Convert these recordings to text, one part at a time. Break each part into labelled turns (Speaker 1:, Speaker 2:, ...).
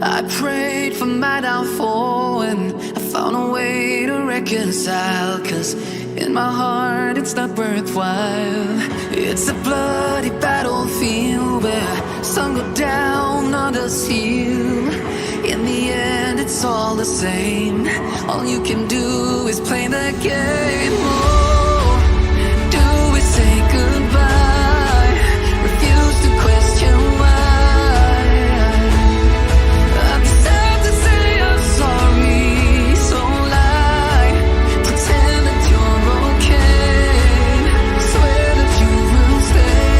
Speaker 1: I prayed for my downfall and I found a way to reconcile. Cause in my heart it's not worthwhile. It's a bloody battlefield where some go down, others heal. In the end it's all the same. All you can do is play the game. Oh, do we say goodbye? Refuse to question why. I'm sad to say I'm sorry, so lie. Pretend that you're okay. Swear that you will stay.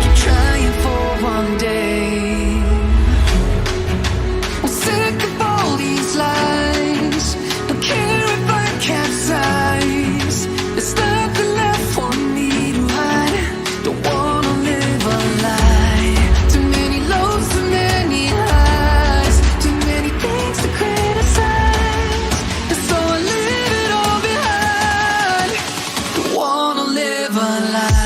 Speaker 1: Keep trying for one day. I'm sick of all these lies. Don't care if I capsize. There's nothing left for me to hide. Don't wanna live a lie. Too many lows, too many highs. Too many things to criticize. And so I leave it all behind. Don't wanna live a lie.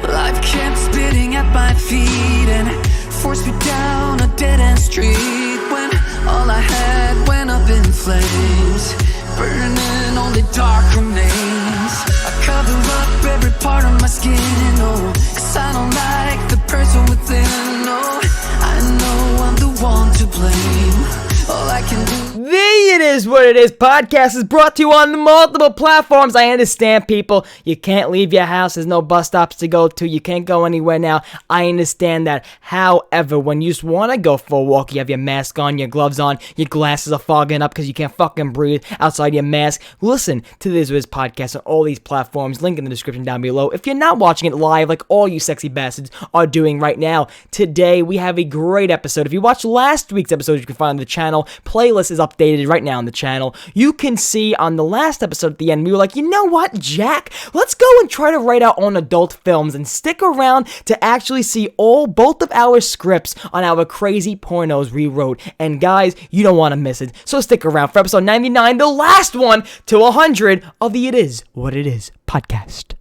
Speaker 1: Life kept spitting at my feet and forced me down a dead-end street. When all I had went up in flames, burning only dark remains. I cover up every part of my skin, oh, cause I don't like the person within. Oh, I know I'm the one to blame. All I can do.
Speaker 2: It is what it is. Podcast is brought to you on the multiple platforms. I understand, people. You can't leave your house. There's no bus stops to go to. You can't go anywhere now. I understand that. However, when you just want to go for a walk, you have your mask on, your gloves on, your glasses are fogging up because you can't fucking breathe outside your mask. Listen to this podcast on all these platforms. Link in the description down below. If you're not watching it live like all you sexy bastards are doing right now, today we have a great episode. If you watched last week's episode, you can find on the channel. Playlist is updated right now on the channel. You can see on the last episode at the end, we were like, you know what, Jack? Let's go and try to write our own adult films and stick around to actually see both of our scripts on our crazy pornos we wrote. And guys, you don't want to miss it. So stick around for episode 99, the last one to 100 of the It Is What It Is podcast.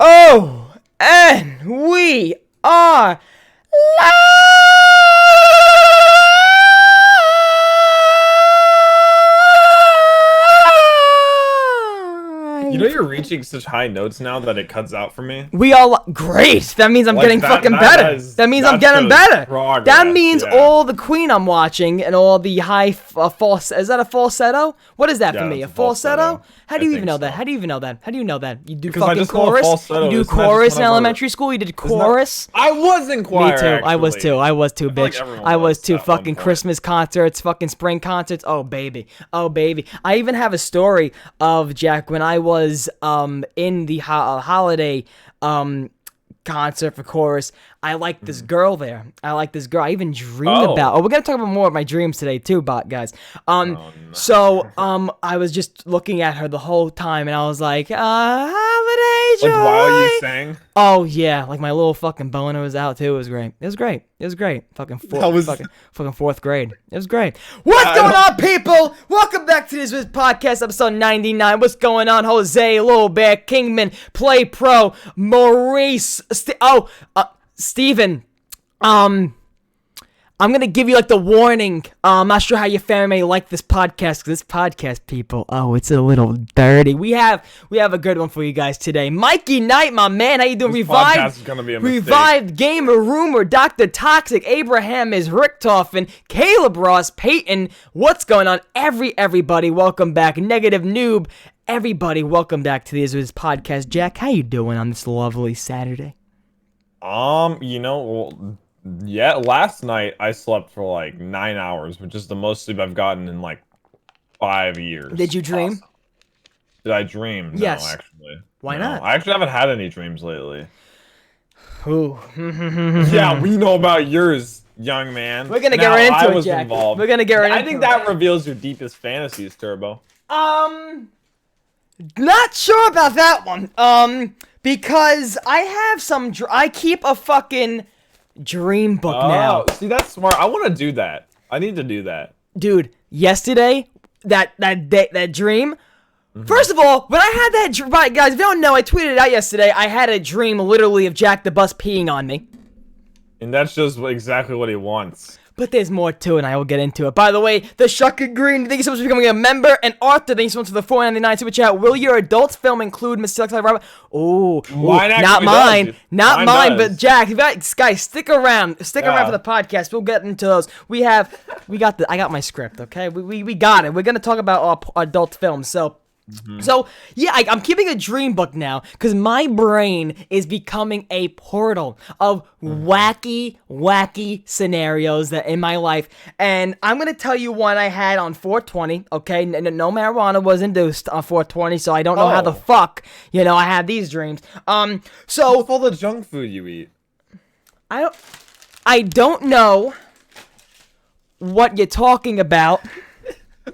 Speaker 2: Oh, and we are live!
Speaker 3: You know you're reaching such high notes now that it cuts out for me?
Speaker 2: We all great. That means I'm getting fucking better. That means I'm getting better.
Speaker 3: Progress,
Speaker 2: that means
Speaker 3: yeah.
Speaker 2: all the Queen I'm watching and all the high false. Is that a falsetto? What is that for me? A
Speaker 3: it's a
Speaker 2: falsetto?
Speaker 3: falsetto.
Speaker 2: How do you
Speaker 3: I
Speaker 2: even know
Speaker 3: think
Speaker 2: that?
Speaker 3: so.
Speaker 2: How do you even know that? How do you know that? You do
Speaker 3: Because I
Speaker 2: fucking
Speaker 3: just saw a
Speaker 2: chorus?
Speaker 3: falsetto.
Speaker 2: You do
Speaker 3: Isn't that just
Speaker 2: chorus in
Speaker 3: whenever-
Speaker 2: elementary school? You did chorus?
Speaker 3: I was in choir.
Speaker 2: Me too. I was
Speaker 3: actually.
Speaker 2: too. I was too,
Speaker 3: I feel like
Speaker 2: bitch.
Speaker 3: everyone
Speaker 2: I was
Speaker 3: was
Speaker 2: too.
Speaker 3: at one
Speaker 2: Fucking
Speaker 3: point.
Speaker 2: Christmas concerts, fucking spring concerts. Oh baby. Oh baby. I even have a story of Jack when I was in the holiday concert for chorus. I like this girl there. I even dreamed about. Oh, we're gonna talk about more of my dreams today too, guys.
Speaker 3: no.
Speaker 2: So I was just looking at her the whole time, and I was like, holiday joy.
Speaker 3: Like while you sang?
Speaker 2: Oh yeah, like my little fucking boner was out too. It was great. It was great. It was great. Fucking fourth grade. It was great. What's going on, people? Welcome back to this podcast, episode 99. What's going on, Jose, Little Bear, Kingman, Play Pro, Maurice, Steven. I'm gonna give you like the warning. I'm not sure how your family may like this podcast. 'Cause this podcast, people, it's a little dirty. We have a good one for you guys today. Mikey Knight, my man, how you doing?
Speaker 3: This podcast is gonna be a mistake.
Speaker 2: Revived Gamer Rumor, Dr. Toxic, Abraham is Richtofen, Caleb Ross, Peyton. What's going on? Everybody, welcome back. Negative Noob, everybody, welcome back to this podcast. Jack, how you doing on this lovely Saturday?
Speaker 3: Well, Yeah, last night I slept for like 9 hours, which is the most sleep I've gotten in like 5 years.
Speaker 2: Did you dream?
Speaker 3: Awesome. Did I dream? No,
Speaker 2: Yes.
Speaker 3: actually.
Speaker 2: Why
Speaker 3: No,
Speaker 2: not?
Speaker 3: I actually haven't had any dreams lately.
Speaker 2: Ooh.
Speaker 3: Yeah, we know about yours, young man.
Speaker 2: We're gonna
Speaker 3: And
Speaker 2: get
Speaker 3: how
Speaker 2: right into
Speaker 3: I
Speaker 2: it,
Speaker 3: was
Speaker 2: Jack.
Speaker 3: involved.
Speaker 2: We're gonna get right
Speaker 3: I
Speaker 2: into
Speaker 3: think
Speaker 2: it.
Speaker 3: that reveals your deepest fantasies, Turbo.
Speaker 2: Not sure about that one. Because I have some. I keep a fucking dream book now.
Speaker 3: Oh, see, that's smart. I want to do that. I need to do that.
Speaker 2: Dude, yesterday, that dream. First of all, when I had that dream, right, guys, if you don't know, I tweeted it out yesterday. I had a dream literally of Jack the Bus peeing on me.
Speaker 3: And that's just exactly what he wants.
Speaker 2: But there's more to it, and I will get into it. By the way, the Shucker Green, thank you so much for becoming a member. And Arthur, thank you so much for the $4.99 super chat. Will your adults film include Miss Alexa Robert? Oh,
Speaker 3: Mine
Speaker 2: not
Speaker 3: actually
Speaker 2: mine.
Speaker 3: does.
Speaker 2: Not
Speaker 3: Mine
Speaker 2: mine,
Speaker 3: does.
Speaker 2: but Jack, guys, stick around. Stick around
Speaker 3: Yeah.
Speaker 2: for the podcast. We'll get into those. I got my script, okay? We got it. We're going to talk about adult films, So, yeah, I'm keeping a dream book now because my brain is becoming a portal of wacky scenarios that in my life. And I'm going to tell you one I had on 420, okay? No marijuana was induced on 420, so I don't know how the
Speaker 3: Oh.
Speaker 2: fuck, I had these dreams. So
Speaker 3: What's all the junk food you eat?
Speaker 2: I don't know what you're talking about.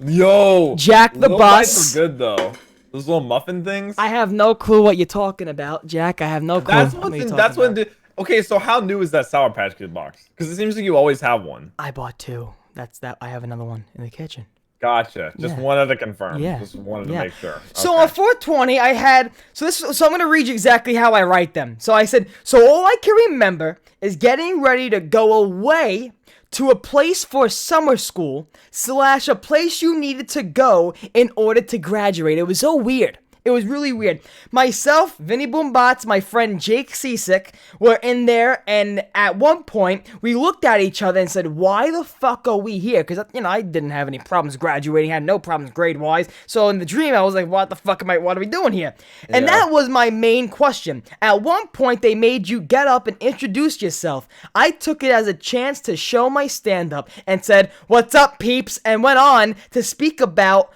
Speaker 3: Yo,
Speaker 2: Jack the
Speaker 3: little
Speaker 2: Bus.
Speaker 3: bites are good though. Those little muffin things.
Speaker 2: I have no clue what you're talking about, Jack. I have no clue.
Speaker 3: That's
Speaker 2: what you're
Speaker 3: That's
Speaker 2: talking
Speaker 3: what.
Speaker 2: about.
Speaker 3: Okay, so how new is that Sour Patch Kid box? Because it seems like you always have one.
Speaker 2: I bought two. That's that. I have another one in the kitchen.
Speaker 3: Gotcha. Just
Speaker 2: Yeah.
Speaker 3: wanted to confirm.
Speaker 2: Yeah.
Speaker 3: Just wanted to
Speaker 2: Yeah.
Speaker 3: make sure.
Speaker 2: So
Speaker 3: Okay.
Speaker 2: on 420, I had So I'm gonna read you exactly how I write them. So I said, so all I can remember is getting ready to go away to a place for summer school / a place you needed to go in order to graduate. It was so weird. It was really weird. Myself, Vinny Boombots, my friend Jake Seasick were in there, and at one point, we looked at each other and said, why the fuck are we here? Because, I didn't have any problems graduating, had no problems grade-wise, so in the dream, I was like, what are we doing here? And
Speaker 3: Yeah.
Speaker 2: that was my main question. At one point, they made you get up and introduce yourself. I took it as a chance to show my stand-up and said, what's up, peeps? And went on to speak about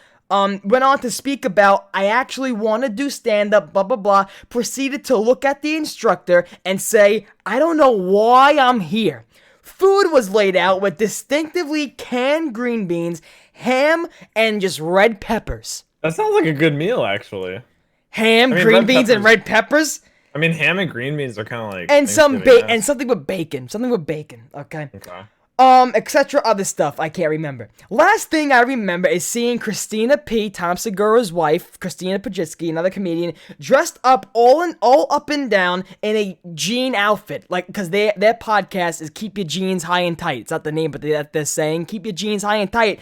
Speaker 2: I actually want to do stand-up, blah, blah, blah, proceeded to look at the instructor and say, I don't know why I'm here. Food was laid out with distinctively canned green beans, ham, and just red peppers.
Speaker 3: That sounds like a good meal, actually.
Speaker 2: Ham,
Speaker 3: I mean,
Speaker 2: green
Speaker 3: red
Speaker 2: beans, and
Speaker 3: peppers-
Speaker 2: red peppers?
Speaker 3: I mean, ham and green beans are kind of like.
Speaker 2: And
Speaker 3: Thanksgiving-esque.
Speaker 2: and something with bacon. Okay?
Speaker 3: Okay.
Speaker 2: Etc. other stuff I can't remember. Last thing I remember is seeing Christina P., Tom Segura's wife, Christina Pajitsky, another comedian, dressed up all up and down in a jean outfit. Like, because their podcast is Keep Your Jeans High and Tight. It's not the name, but they're saying Keep Your Jeans High and Tight.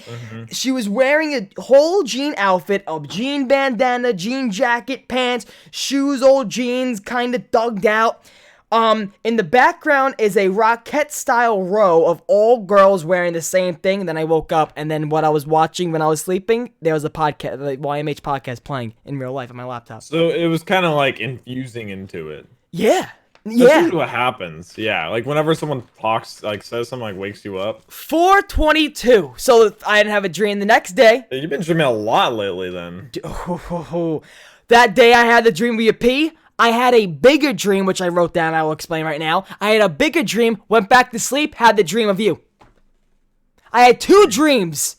Speaker 2: She was wearing a whole jean outfit of jean bandana, jean jacket, pants, shoes, old jeans, kind of thugged out. In the background is a Rockette-style row of all girls wearing the same thing. And then I woke up, and then what I was watching when I was sleeping, there was a podcast, the YMH podcast playing in real life on my laptop.
Speaker 3: So it was kind of like infusing into it.
Speaker 2: Yeah.
Speaker 3: That's
Speaker 2: Yeah.
Speaker 3: usually what happens. Yeah, like whenever someone talks, like says something, like wakes you up.
Speaker 2: 422. So I didn't have a dream the next day.
Speaker 3: You've been dreaming a lot lately, then.
Speaker 2: That day I had the dream with your pee. I had a bigger dream, which I wrote down. I will explain right now. I had a bigger dream, went back to sleep, had the dream of you. I had two dreams.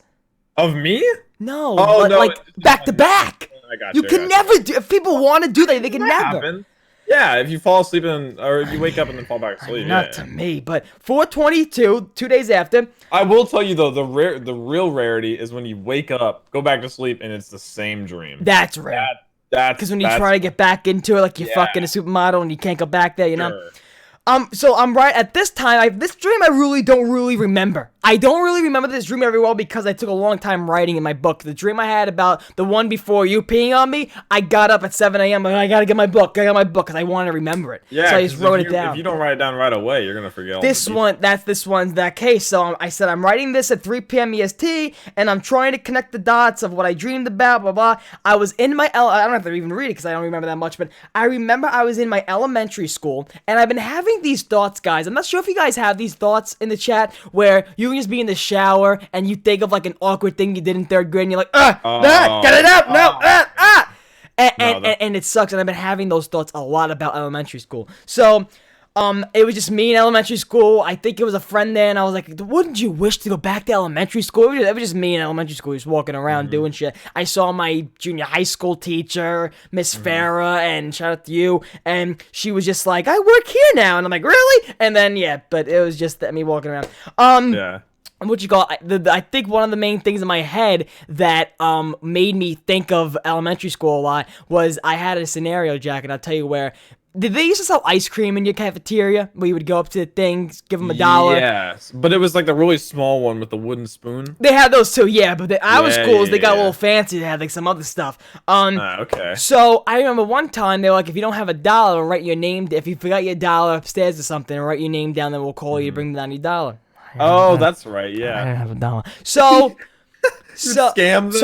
Speaker 3: Of me?
Speaker 2: No,
Speaker 3: Oh, no,
Speaker 2: like
Speaker 3: it's just
Speaker 2: back to
Speaker 3: one.
Speaker 2: back.
Speaker 3: I got
Speaker 2: You
Speaker 3: I
Speaker 2: can
Speaker 3: got
Speaker 2: never do. If people want to do that, they can
Speaker 3: That
Speaker 2: never.
Speaker 3: happen. Yeah, if you fall asleep or you wake up and then fall back asleep.
Speaker 2: Not
Speaker 3: Yeah.
Speaker 2: to me, but 422, 2 days after.
Speaker 3: I will tell you though, the real rarity is when you wake up, go back to sleep, and it's the same dream.
Speaker 2: That's rare.
Speaker 3: That's
Speaker 2: Because when you try to get back into it, like you're fucking a supermodel and you can't go back there, you know? So I'm right at this time. This dream I really don't remember. I don't really remember this dream very well because I took a long time writing in my book. The dream I had about the one before you peeing on me, I got up at 7 a.m. Like, I gotta get my book. Because I want to remember it.
Speaker 3: Yeah,
Speaker 2: so I just wrote it down.
Speaker 3: If you don't write it down right away, you're gonna forget.
Speaker 2: This one's that case. So I said I'm writing this at 3 p.m. EST, and I'm trying to connect the dots of what I dreamed about. Blah blah. I was in my I don't have to even read it because I don't remember that much, but I remember I was in my elementary school, and I've been having these thoughts, guys. I'm not sure if you guys have these thoughts in the chat where you can just be in the shower and you think of like an awkward thing you did in 3rd grade, and you're like, get it out, and it sucks. And I've been having those thoughts a lot about elementary school. So, it was just me in elementary school. I think it was a friend there, and I was like, wouldn't you wish to go back to elementary school? It was just me in elementary school, just walking around doing shit. I saw my junior high school teacher, Miss Farah, and shout out to you, and she was just like, I work here now, and I'm like, really? And then, yeah, but it was just me walking around.
Speaker 3: Yeah.
Speaker 2: What you call? I think one of the main things in my head that made me think of elementary school a lot was I had a scenario, Jack, and I'll tell you where. Did they used to sell ice cream in your cafeteria where you would go up to the things, give them $1?
Speaker 3: Yes, but it was like the really small one with the wooden spoon.
Speaker 2: They had those too, yeah. But our schools, they got a little fancy. They had like some other stuff.
Speaker 3: Okay.
Speaker 2: So I remember one time they were like, if you don't have $1, write your name. If you forgot your dollar upstairs or something, write your name down. Then we'll call you, bring down your $1.
Speaker 3: Oh, that's right. Yeah.
Speaker 2: I didn't have $1. So. So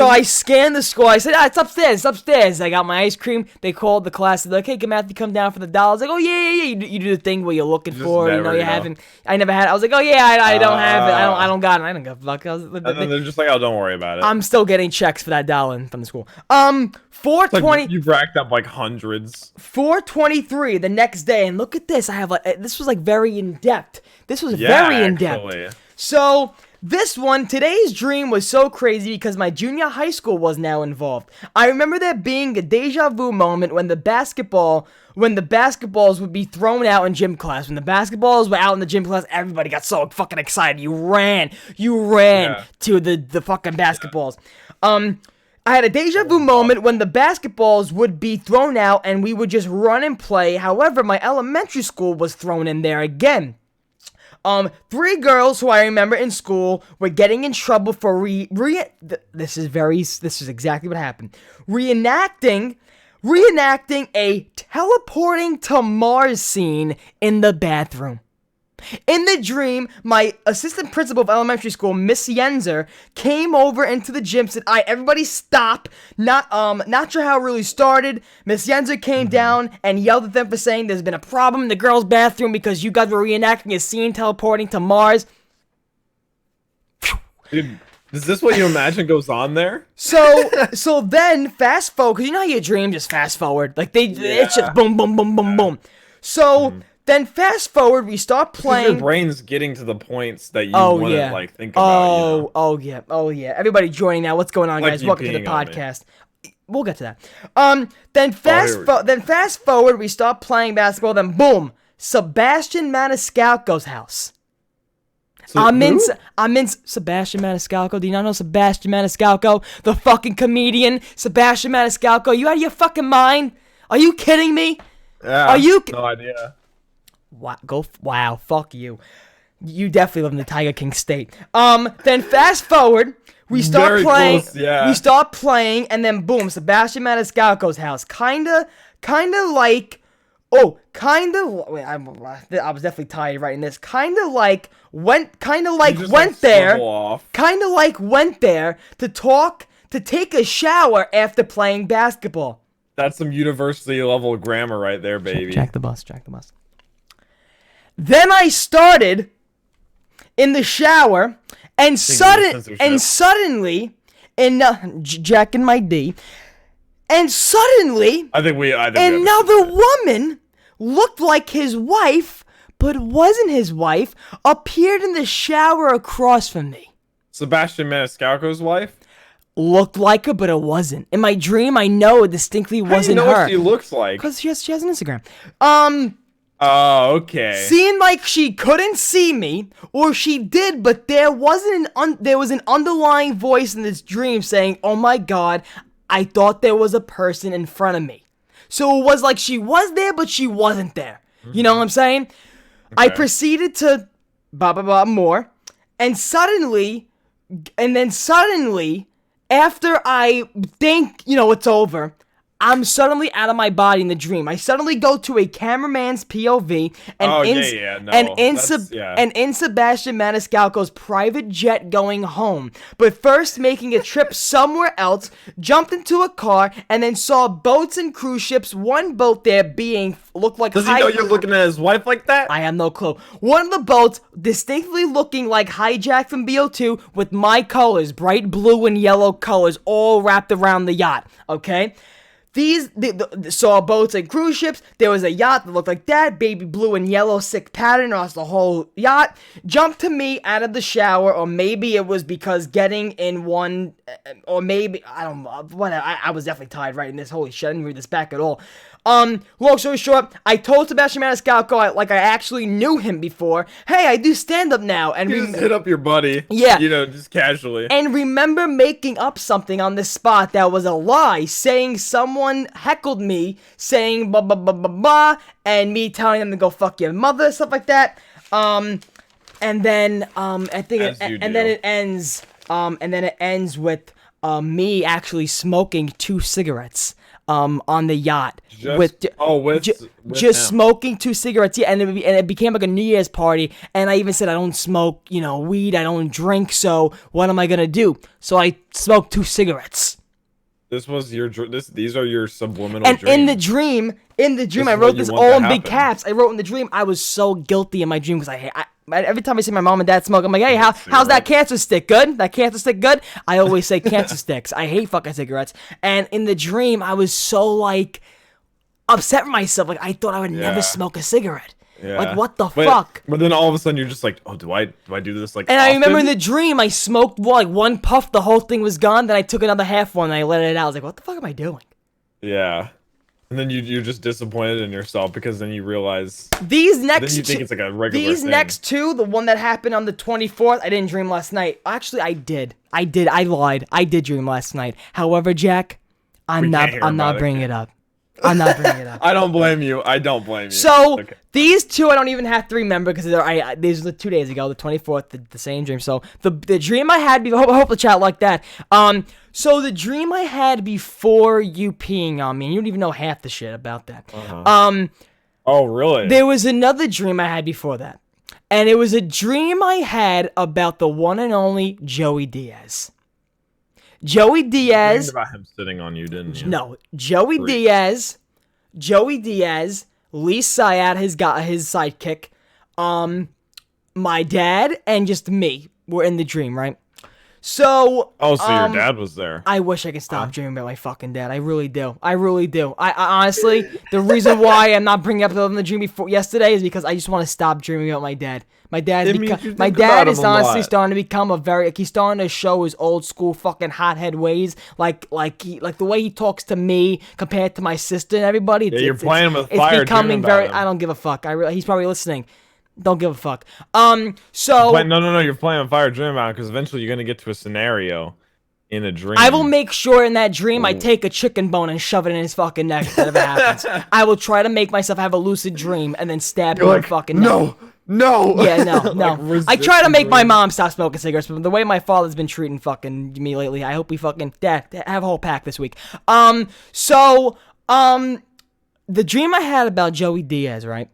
Speaker 2: I scanned the school. I said, it's upstairs. It's upstairs. I got my ice cream. They called the class. They're like, hey, can Matthew come down for the $1? I was like, oh, yeah. You do the thing where you're looking for, you haven't. I never had it. I was like, oh, yeah, I don't have it. I don't got it. I don't give a fuck.
Speaker 3: And then they're just like, oh, don't worry about it.
Speaker 2: I'm still getting checks for that $1 from the school. 420.
Speaker 3: Like you've racked up like hundreds.
Speaker 2: 4:23 the next day. And look at this. I have like, this was like very in-depth. This was very in-depth. So... This one, today's dream was so crazy because my junior high school was now involved. I remember there being a deja vu moment when the basketballs would be thrown out in gym class. When the basketballs were out in the gym class, everybody got so fucking excited. You ran to the fucking basketballs. I had a deja vu moment when the basketballs would be thrown out and we would just run and play. However, my elementary school was thrown in there again. 3 girls who I remember in school were getting in trouble for this is exactly what happened. Reenacting a teleporting to Mars scene in the bathroom. In the dream, my assistant principal of elementary school, Miss Yenzer, came over into the gym, said, "All right, everybody stop." Not sure how it really started. Miss Yenzer came down and yelled at them for saying there's been a problem in the girls' bathroom because you guys were reenacting a scene teleporting to Mars.
Speaker 3: Dude, is this what you imagine goes on there?
Speaker 2: So then fast forward, because you know how your dream just fast forward, like it's just boom, boom, boom, boom, boom. So. Then fast forward, we start playing.
Speaker 3: Your brain's getting to the points that you want to like think about.
Speaker 2: Oh yeah. Everybody joining now. What's going on,
Speaker 3: like
Speaker 2: guys? Welcome to the podcast. We'll get to that. Then fast forward, we start playing basketball. Then boom, Sebastian Maniscalco's house.
Speaker 3: So
Speaker 2: I'm in Sebastian Maniscalco. Do you not know Sebastian Maniscalco, the fucking comedian? Sebastian Maniscalco. You out of your fucking mind? Are you kidding me?
Speaker 3: Yeah.
Speaker 2: Are you?
Speaker 3: No idea.
Speaker 2: Wow, fuck you. You definitely live in the Tiger King state. Then fast forward, we start playing. Close, yeah. We start playing, and then boom, Sebastian Maniscalco's house. Kinda like. Wait, I was definitely tired writing this. Went there to talk, to take a shower after playing basketball.
Speaker 3: That's some university level grammar right there, baby.
Speaker 2: Jack the bus. Then I started in the shower, and suddenly, Jack and my D, and suddenly, another woman looked like his wife, but wasn't his wife, appeared in the shower across from me.
Speaker 3: Sebastian Maniscalco's wife?
Speaker 2: Looked like her, but it wasn't. In my dream, I know it distinctly wasn't her.
Speaker 3: How do you know what she looks like?
Speaker 2: Because she has an Instagram.
Speaker 3: Oh, okay.
Speaker 2: Seemed like she couldn't see me, or she did, but there was an underlying voice in this dream saying, "Oh my God, I thought there was a person in front of me." So it was like she was there, but she wasn't there. You know what I'm saying? Okay. I proceeded to more, And then suddenly, after I think, it's over, I'm suddenly out of my body in the dream. I suddenly go to a cameraman's POV and in Sebastian Maniscalco's private jet going home, but first making a trip somewhere else, jumped into a car, and then saw boats and cruise ships. One boat there looked like...
Speaker 3: Does he know you're looking at his wife like that?
Speaker 2: I have no clue. One of the boats distinctly looking like Hijack from BO2 with my colors, bright blue and yellow colors, all wrapped around the yacht, okay? Saw boats and cruise ships. There was a yacht that looked like that, baby blue and yellow, sick pattern across the whole yacht. Jumped to me out of the shower, or maybe it was because getting in one, or maybe, I don't know, whatever. I was definitely tired writing this. Holy shit, I didn't read this back at all. Long story short, I told Sebastian Maniscalco, like I actually knew him before, hey, I do stand-up now. And
Speaker 3: you just hit up your buddy.
Speaker 2: Yeah.
Speaker 3: Just casually.
Speaker 2: And remember making up something on the spot that was a lie, saying someone heckled me, saying blah, blah, blah, blah, blah, and me telling them to go fuck your mother, stuff like that. And then, I think it ends with, me actually smoking 2 cigarettes. On the yacht, just smoking 2 cigarettes, yeah, and it became like a New Year's party, and I even said I don't smoke, weed, I don't drink, so what am I gonna do? So I smoked 2 cigarettes.
Speaker 3: These are your subliminal
Speaker 2: and
Speaker 3: dreams.
Speaker 2: In the dream, I wrote this all in big caps. I wrote in the dream, I was so guilty in my dream because every time I see my mom and dad smoke, I'm like, hey, how's that cancer stick? Good? That cancer stick good? I always say cancer sticks. I hate fucking cigarettes. And in the dream, I was so, like, upset with myself. Like, I thought I would never smoke a cigarette. Yeah. Like, what the fuck?
Speaker 3: But then all of a sudden, you're just like, oh, do I do this, like,
Speaker 2: And
Speaker 3: often?
Speaker 2: I remember in the dream, I smoked, one puff, the whole thing was gone. Then I took another half one, and I let it out. I was like, what the fuck am I doing?
Speaker 3: Yeah. And then you're just disappointed in yourself because then you realize
Speaker 2: these next
Speaker 3: then you think it's like a regular thing.
Speaker 2: Next 2, the one that happened on the 24th, I didn't dream last night. Actually, I did. I lied. I did dream last night. However, Jack, I'm not bringing it up. I'm not bringing it up.
Speaker 3: I don't blame you.
Speaker 2: So these 2 I don't even have to remember because these were 2 days ago, the 24th, the same dream. So the dream I had before, I hope the chat like that. So the dream I had before you peeing on me, and you don't even know half the shit about that.
Speaker 3: Oh, really?
Speaker 2: There was another dream I had before that. And it was a dream I had about the one and only Joey Diaz. Joey Diaz.
Speaker 3: You dreamed about him sitting on you, didn't you?
Speaker 2: No. Joey Diaz, Lee Syad, his sidekick, my dad, and just me were in the dream, right? So...
Speaker 3: Oh, so your dad was there.
Speaker 2: I wish I could stop dreaming about my fucking dad. I really do. I honestly, the reason why I'm not bringing up the dream before yesterday is because I just want to stop dreaming about my dad. My dad is honestly starting to become he's starting to show his old school fucking hothead ways, like the way he talks to me compared to my sister and everybody.
Speaker 3: You're playing with fire.
Speaker 2: It's becoming very. I don't give a fuck. He's probably listening. Don't give a fuck. So
Speaker 3: no, you're playing on fire dream about it because eventually you're gonna get to a scenario in a dream.
Speaker 2: I will make sure in that dream I take a chicken bone and shove it in his fucking neck if that ever happens. I will try to make myself have a lucid dream and then stab him in the fucking neck.
Speaker 3: No.
Speaker 2: Yeah, no.
Speaker 3: Like
Speaker 2: I try to make my mom stop smoking cigarettes, but the way my father's been treating fucking me lately, I hope we fucking Dad have a whole pack this week. The dream I had about Joey Diaz, right?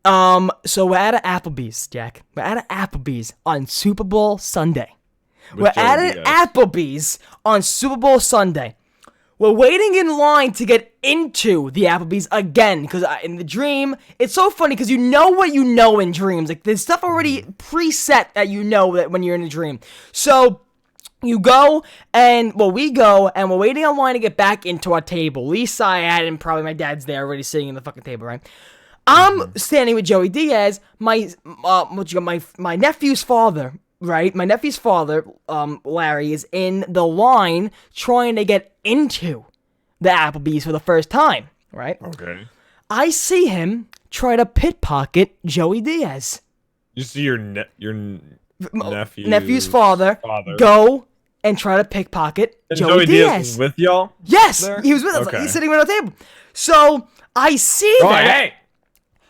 Speaker 2: So we're at an Applebee's, Jack. We're at an Applebee's on Super Bowl Sunday. We're at an Applebee's on Super Bowl Sunday. We're waiting in line to get into the Applebee's again, because in the dream, it's so funny because you know what you know in dreams. Like, there's stuff already preset that you know that when you're in a dream. So you go, and, we go, and we're waiting in line to get back into our table. Lisa, I had, and probably my dad's there already sitting in the fucking table, right? I'm standing with Joey Diaz, my nephew's father, right? My nephew's father, Larry, is in the line trying to get into the Applebee's for the first time, right?
Speaker 3: Okay.
Speaker 2: I see him try to pickpocket Joey Diaz.
Speaker 3: You see your
Speaker 2: nephew's father go and try to pickpocket
Speaker 3: and
Speaker 2: Joey Diaz.
Speaker 3: Was with y'all?
Speaker 2: Yes,
Speaker 3: there?
Speaker 2: He was with us.
Speaker 3: Okay.
Speaker 2: He's sitting right on the table. So I see that.
Speaker 3: Hey!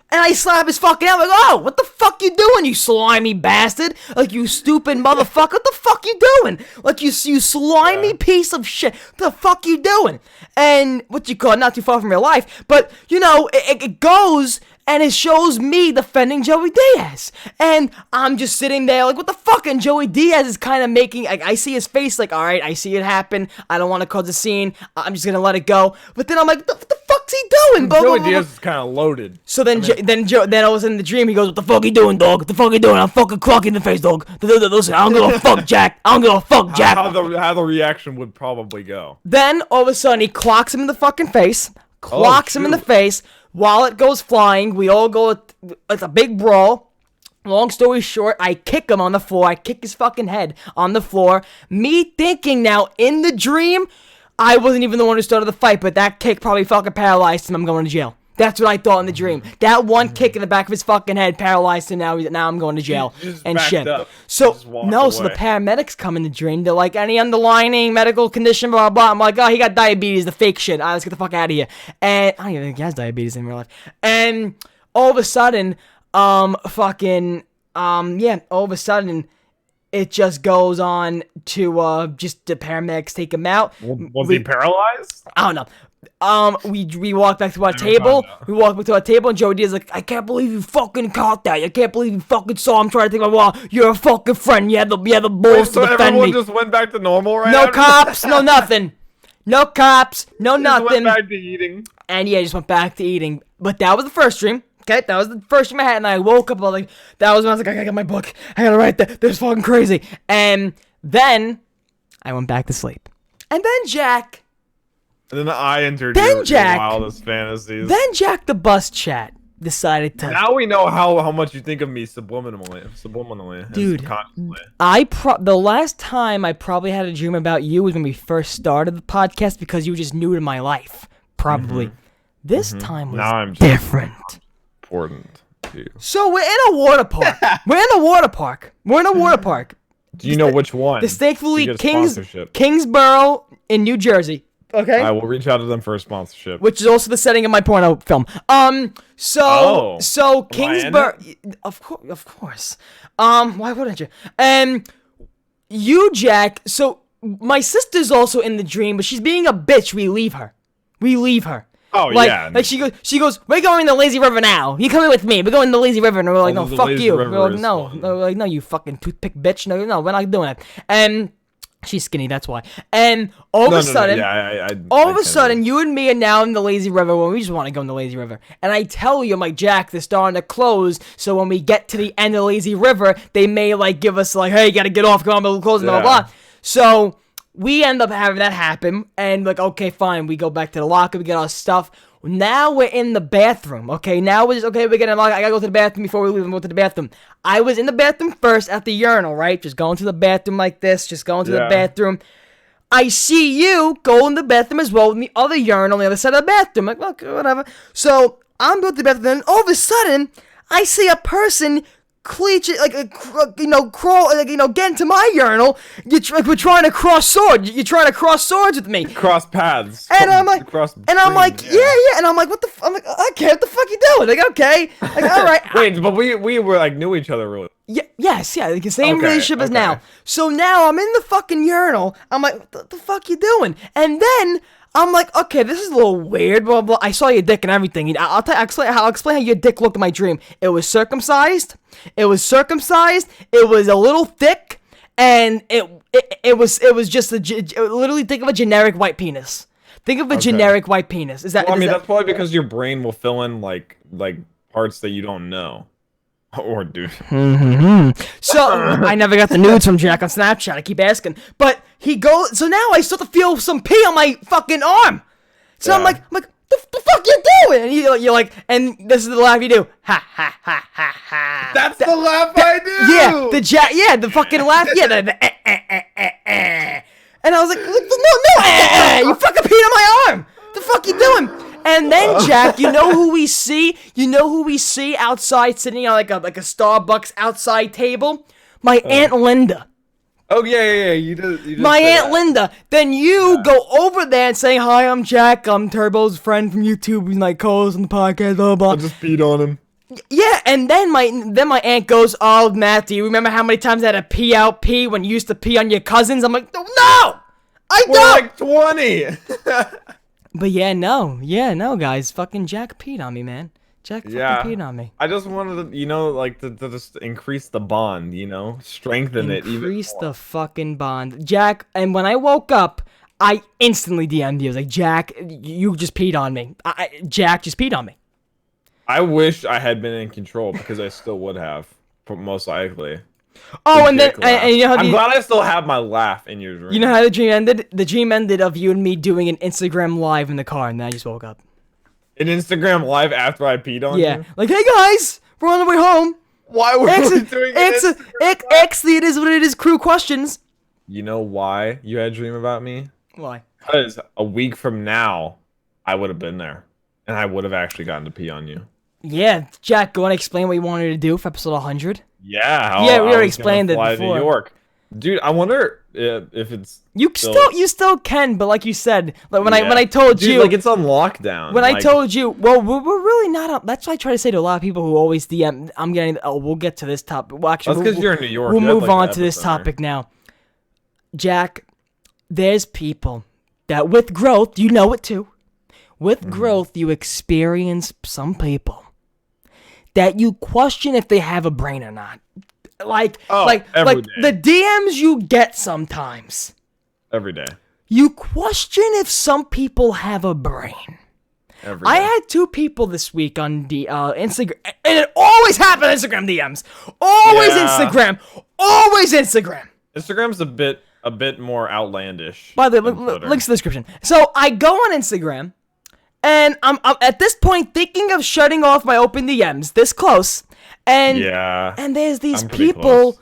Speaker 2: And I slap his fucking head. I'm like, oh, what the fuck you doing, you slimy bastard? Like, you stupid motherfucker. What the fuck you doing? Like, you slimy piece of shit. What the fuck you doing? And what you call it, not too far from real life. But, you know, it goes and it shows me defending Joey Diaz. And I'm just sitting there like, what the fuck? And Joey Diaz is kind of making, like, I see his face like, all right, I see it happen. I don't want to cause a scene. I'm just going to let it go. But then I'm like, what the fuck's he doing?
Speaker 3: Joey Diaz is kind of loaded.
Speaker 2: So then, then all of a sudden in the dream, he goes, what the fuck you doing, dog? What the fuck you doing? I'm fucking clocking in the face, dog. Listen, I don't give a fuck, Jack. I don't give a fuck, Jack.
Speaker 3: How the reaction would probably go.
Speaker 2: Then, all of a sudden, he clocks him in the fucking face. Clocks him in the face. Wallet goes flying. We all go, it's a big brawl. Long story short, I kick him on the floor. I kick his fucking head on the floor. Me thinking now, in the dream, I wasn't even the one who started the fight, but that kick probably fucking paralyzed him. I'm going to jail. That's what I thought in the dream. That one kick in the back of his fucking head paralyzed him. Now I'm going to jail and shit. So the paramedics come in the dream. They're like, any underlying medical condition, blah, blah, blah. I'm like, oh, he got diabetes, the fake shit. Let's get the fuck out of here. And I don't even think he has diabetes in real life. And all of a sudden, all of a sudden, it just goes on to just the paramedics take him out.
Speaker 3: Was he paralyzed?
Speaker 2: I don't know. We walk back to our table. We walk back to our table, and Joey Diaz is like, I can't believe you fucking caught that. I can't believe you fucking saw him trying to take my wall. You're a fucking friend. You had the balls to defend me.
Speaker 3: Everyone just went back to normal, right?
Speaker 2: No cops, no nothing. No cops, no nothing.
Speaker 3: Just went back to eating.
Speaker 2: And yeah, just went back to eating. But that was the first dream. Okay, that was the first dream I had, and I woke up, like, that was when I was like, I gotta get my book. I gotta write that. This is fucking crazy. And then I went back to sleep. And then Jack.
Speaker 3: And then I entered your wildest fantasies.
Speaker 2: Then Jack the Bus Chat decided to.
Speaker 3: Now we know how much you think of me subliminally.
Speaker 2: Dude, the last time I probably had a dream about you was when we first started the podcast because you were just new to my life. Probably. This time was different.
Speaker 3: Important to you.
Speaker 2: So we're in a water park. We're in a water park.
Speaker 3: Do you know which one?
Speaker 2: Distinctly Kingsborough in New Jersey. Okay.
Speaker 3: I will reach out to them for a sponsorship.
Speaker 2: Which is also the setting of my porno film. So Kingsborough, of course. Why wouldn't you? You, Jack. So my sister's also in the dream, but she's being a bitch. We leave her.
Speaker 3: Oh, yeah.
Speaker 2: Like she goes, we're going to the lazy river now. You coming with me? We're going to the lazy river. And we're like, no, fuck you. We're like, no. We're like, no, you fucking toothpick bitch. No, we're not doing it. And she's skinny, that's why. And all of a sudden, you and me are now in the lazy river when we just want to go in the lazy river. And I tell you, I'm like, Jack, they're starting to close. So when we get to the end of the lazy river, they may like give us like, hey, you got to get off, come on, close, blah, blah, blah. So we end up having that happen, and like, okay, fine. We go back to the locker, we get our stuff. Now we're in the bathroom, okay? Now we're getting locked. I gotta go to the bathroom before we leave and go to the bathroom. I was in the bathroom first at the urinal, right? Just going to the bathroom like this, just going to the bathroom. I see you go in the bathroom as well in the other urinal on the other side of the bathroom. Like, okay, whatever. So I'm going to the bathroom, and all of a sudden, I see a person cleach it, crawl, get into my urinal. We're trying to cross swords. You're trying to cross swords with me.
Speaker 3: Cross paths.
Speaker 2: And I'm like, And I'm like, what the? I'm like, okay, what the fuck you doing? Like, okay, like, all right.
Speaker 3: Wait, but we were like knew each other really.
Speaker 2: Yes, like the same relationship as now. So now I'm in the fucking urinal. I'm like, what the fuck you doing? And then I'm like, okay, this is a little weird, blah, blah. I saw your dick and everything. I'll explain how your dick looked in my dream. It was circumcised. It was a little thick, and it was just literally think of a generic white penis. Think of a generic white penis. Is that?
Speaker 3: That's probably because your brain will fill in like parts that you don't know. Or dude.
Speaker 2: So I never got the nudes from Jack on Snapchat. I keep asking, but he goes. So now I start to feel some pee on my fucking arm. So I'm like, the fuck you doing? And you're like, and this is the laugh you do. Ha ha ha ha ha.
Speaker 3: That's the laugh I do.
Speaker 2: Yeah, the fucking laugh. Yeah, And I was like, no, you fucking peed on my arm. What the fuck you doing? And then, Jack, you know who we see? Outside, sitting on like a Starbucks outside table? My Aunt Linda.
Speaker 3: Oh, yeah. You did
Speaker 2: my Aunt Linda. Then you go over there and say, hi, I'm Jack. I'm Turbo's friend from YouTube. He's my co-host on the podcast, blah, blah.
Speaker 3: I just peed on him.
Speaker 2: Yeah, and then my aunt goes, "Oh, Matt, do you remember how many times I had to pee out pee when you used to pee on your cousins?" I'm like, "No, I
Speaker 3: We're
Speaker 2: don't."
Speaker 3: like 20.
Speaker 2: But no, guys, fucking Jack peed on me, man. Jack fucking peed on me.
Speaker 3: I just wanted to, like to just increase the bond, strengthen it even
Speaker 2: Increase
Speaker 3: more.
Speaker 2: the fucking bond, Jack. And when I woke up, I instantly DM'd you. I was like, Jack, you just peed on me. Jack just peed on me.
Speaker 3: I wish I had been in control because I still would have, most likely.
Speaker 2: Oh, and then and you know how
Speaker 3: I'm glad I still have my laugh in your dream.
Speaker 2: You know how the dream ended? The dream ended of you and me doing an Instagram live in the car, and then I just woke up.
Speaker 3: An Instagram live after I peed on you?
Speaker 2: Yeah, like, hey guys, we're on the way home.
Speaker 3: Why were we doing it?
Speaker 2: Actually, it is what it is. Crew questions.
Speaker 3: You know why you had a dream about me?
Speaker 2: Why?
Speaker 3: Because a week from now, I would have been there, and I would have actually gotten to pee on you.
Speaker 2: Yeah, Jack, go on, explain what you wanted to do for episode 100.
Speaker 3: Yeah,
Speaker 2: we already explained it before.
Speaker 3: To New York. Dude, I wonder if it's
Speaker 2: you still can, but like you said, like when I told you,
Speaker 3: like it's on lockdown.
Speaker 2: When I told you, well, we're really not on. That's what I try to say to a lot of people who always DM. We'll get to this topic. Well, actually,
Speaker 3: that's because you're in New York.
Speaker 2: We'll move on to this topic now. Jack, there's people that with growth, you know it too. With growth, you experience some people that you question if they have a brain or not. Like
Speaker 3: day.
Speaker 2: The DMs you get sometimes.
Speaker 3: Every day.
Speaker 2: You question if some people have a brain.
Speaker 3: Every day.
Speaker 2: I had 2 people this week on Instagram, and it always happens on Instagram DMs. Always Instagram. Always Instagram.
Speaker 3: Instagram's a bit more outlandish.
Speaker 2: By the way, links in the description. So I go on Instagram, and I'm at this point thinking of shutting off my open DMs this close. And there's these people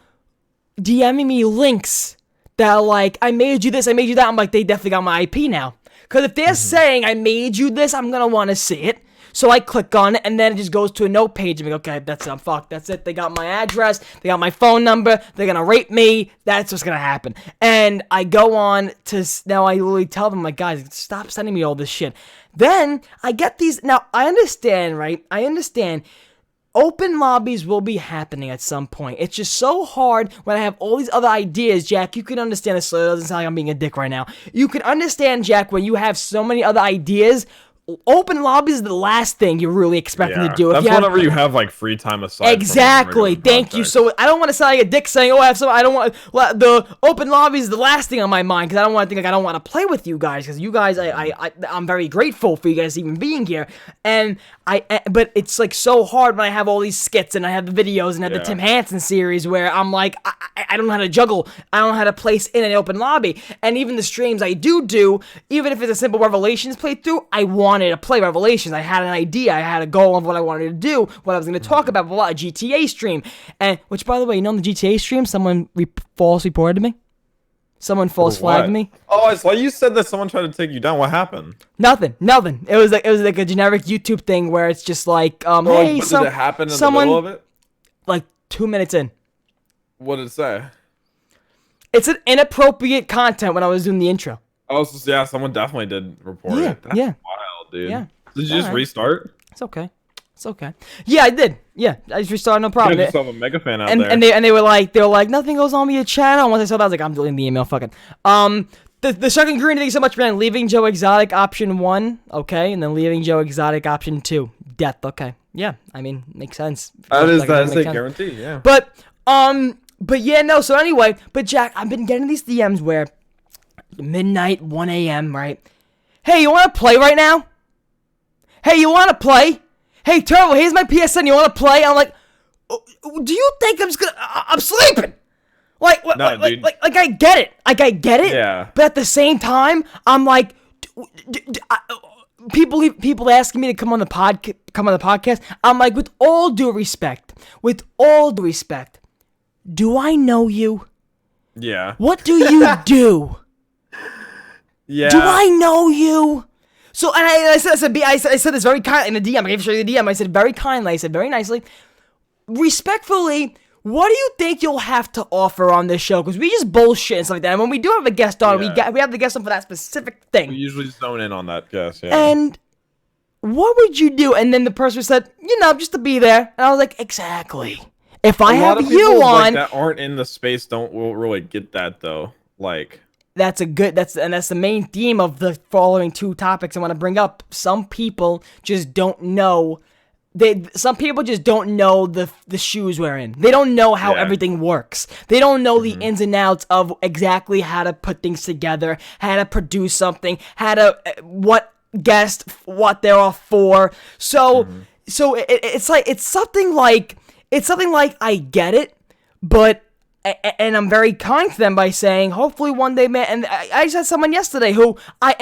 Speaker 2: DMing me links that are like, I made you this, I made you that. I'm like, they definitely got my IP now. Because if they're saying I made you this, I'm going to want to see it. So I click on it, and then it just goes to a note page. I'm like, okay, that's it, I'm fucked. That's it. They got my address. They got my phone number. They're going to rape me. That's what's going to happen. And I go on to, now I literally tell them, like, guys, stop sending me all this shit. Then I get these, now I understand, right? I understand. Open lobbies will be happening at some point. It's just so hard when I have all these other ideas, Jack. You can understand this, so it doesn't sound like I'm being a dick right now. You can understand, Jack, when you have so many other ideas. Open lobbies is the last thing you're really expecting to do.
Speaker 3: That's whenever you have like free time aside.
Speaker 2: Exactly. Thank you. So I don't want to sound like a dick saying, "Oh, I have some." I don't want the open lobby is the last thing on my mind because I don't want to think like I don't want to play with you guys because you guys, I'm very grateful for you guys even being here. And but it's like so hard when I have all these skits and I have the videos and I have the Tim Hansen series where I'm like, I don't know how to juggle. I don't know how to place in an open lobby. And even the streams I do, even if it's a simple Revelations playthrough, I wanted to play Revelations. I had an idea. I had a goal of what I wanted to do, what I was going to talk about, a GTA stream. And, which, by the way, you know, in the GTA stream, someone false reported me. Someone false flagged me.
Speaker 3: Oh, it's like you said that someone tried to take you down. What happened?
Speaker 2: Nothing. It was like a generic YouTube thing where it's just like, hey,
Speaker 3: did it happen in the middle of it?
Speaker 2: Like 2 minutes in.
Speaker 3: What did it say?
Speaker 2: It's an inappropriate content when I was doing the intro.
Speaker 3: Oh, so yeah, someone definitely did report it. That's wild, dude.
Speaker 2: Yeah.
Speaker 3: Did you just restart?
Speaker 2: It's okay. Yeah, I did. Yeah, I just restarted, no problem.
Speaker 3: You just have a mega fan out there.
Speaker 2: And they were like, nothing goes on with your channel. And once I saw that, I was like, I'm deleting the email. Fucking. The second green, thank you so much, man. Leaving Joe Exotic option 1, okay, and then leaving Joe Exotic option 2, death. Okay, yeah, I mean, makes sense.
Speaker 3: That is a guarantee. Yeah.
Speaker 2: But yeah, no. So anyway, but Jack, I've been getting these DMs where midnight, 1 a.m. Right? Hey, you want to play right now? Hey, you want to play? Hey, Turbo, here's my PSN. You want to play? I'm like, do you think I'm just gonna? I'm sleeping. Like, I get it. Like, I get it.
Speaker 3: Yeah.
Speaker 2: But at the same time, I'm like, people asking me to come on the podcast. I'm like, with all due respect, do I know you?
Speaker 3: Yeah.
Speaker 2: What do you do?
Speaker 3: Yeah.
Speaker 2: Do I know you? So, and I said this very kindly in the DM. I gave you the DM. I said very kindly. I said very nicely, respectfully. What do you think you'll have to offer on this show? Because we just bullshit and stuff like that. And when we do have a guest on, we have the guest on for that specific thing.
Speaker 3: We usually zone in on that guest. Yeah.
Speaker 2: And what would you do? And then the person said, just to be there. And I was like, exactly. If I have you on,
Speaker 3: that aren't in the space will really get that though. Like
Speaker 2: that's the main theme of the following 2 topics I want to bring up. Some people just don't know. Some people just don't know the shoes we're in. They don't know how everything works. They don't know the ins and outs of exactly how to put things together, how to produce something, what they're all for. So it's something like I get it, but. And I'm very kind to them by saying, hopefully one day, man. And I just had someone yesterday who I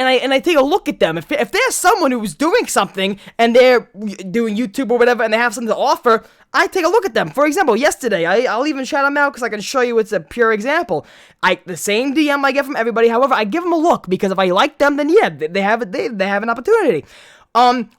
Speaker 2: take a look at them. If there's someone who's doing something and they're doing YouTube or whatever, and they have something to offer, I take a look at them. For example, yesterday, I'll even shout them out because I can show you it's a pure example. The same DM I get from everybody. However, I give them a look because if I like them, then yeah, they have an opportunity.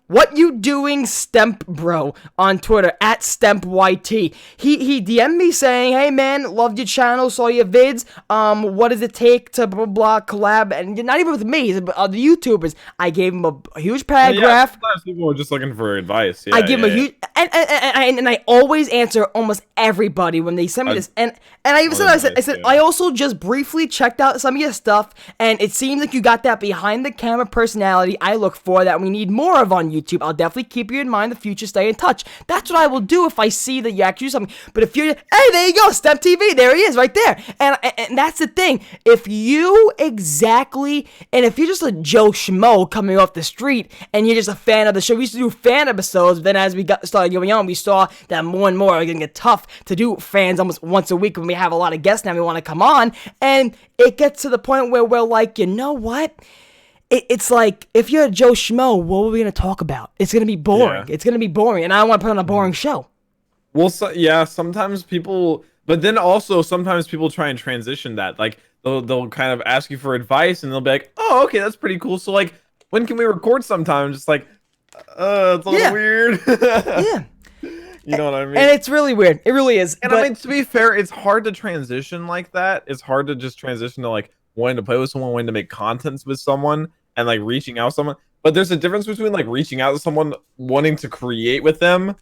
Speaker 2: What you doing, Stemp Bro, on Twitter, at StempYT. He DM'd me saying, hey man, loved your channel, saw your vids, what does it take to blah blah collab, and not even with me, the other YouTubers. I gave him a huge paragraph.
Speaker 3: Sometimes people are just looking for advice.
Speaker 2: I give him a huge, and I always answer almost everybody when they send me this, and I even said, I also just briefly checked out some of your stuff, and it seems like you got that behind the camera personality I look for that we need more of on YouTube. I'll definitely keep you in mind in the future. Stay in touch. That's what I will do if I see that you actually do something. But if you're, hey, there you go, Stemp TV, there he is, right there. And that's the thing. If you're just a Joe Schmo coming off the street and you're just a fan of the show, we used to do fan episodes. Then as we started going on, we saw that more and more are going to get tough to do fans almost once a week when we have a lot of guests now we want to come on. And it gets to the point where we're like, you know what? It's like, if you're a Joe Schmo, what are we going to talk about? It's going to be boring. Yeah. It's going to be boring, and I don't want to put on a boring show.
Speaker 3: Well, sometimes people, but then also sometimes people try and transition that. Like, they'll kind of ask you for advice, and they'll be like, oh, okay, that's pretty cool. So, like, when can we record sometime? Just like, it's a little weird.
Speaker 2: Yeah.
Speaker 3: You know what I mean?
Speaker 2: And it's really weird. It really is.
Speaker 3: And I mean, to be fair, it's hard to transition like that. It's hard to just transition to, like, wanting to play with someone, wanting to make contents with someone, and like reaching out to someone. But there's a difference between like reaching out to someone, wanting to create with them,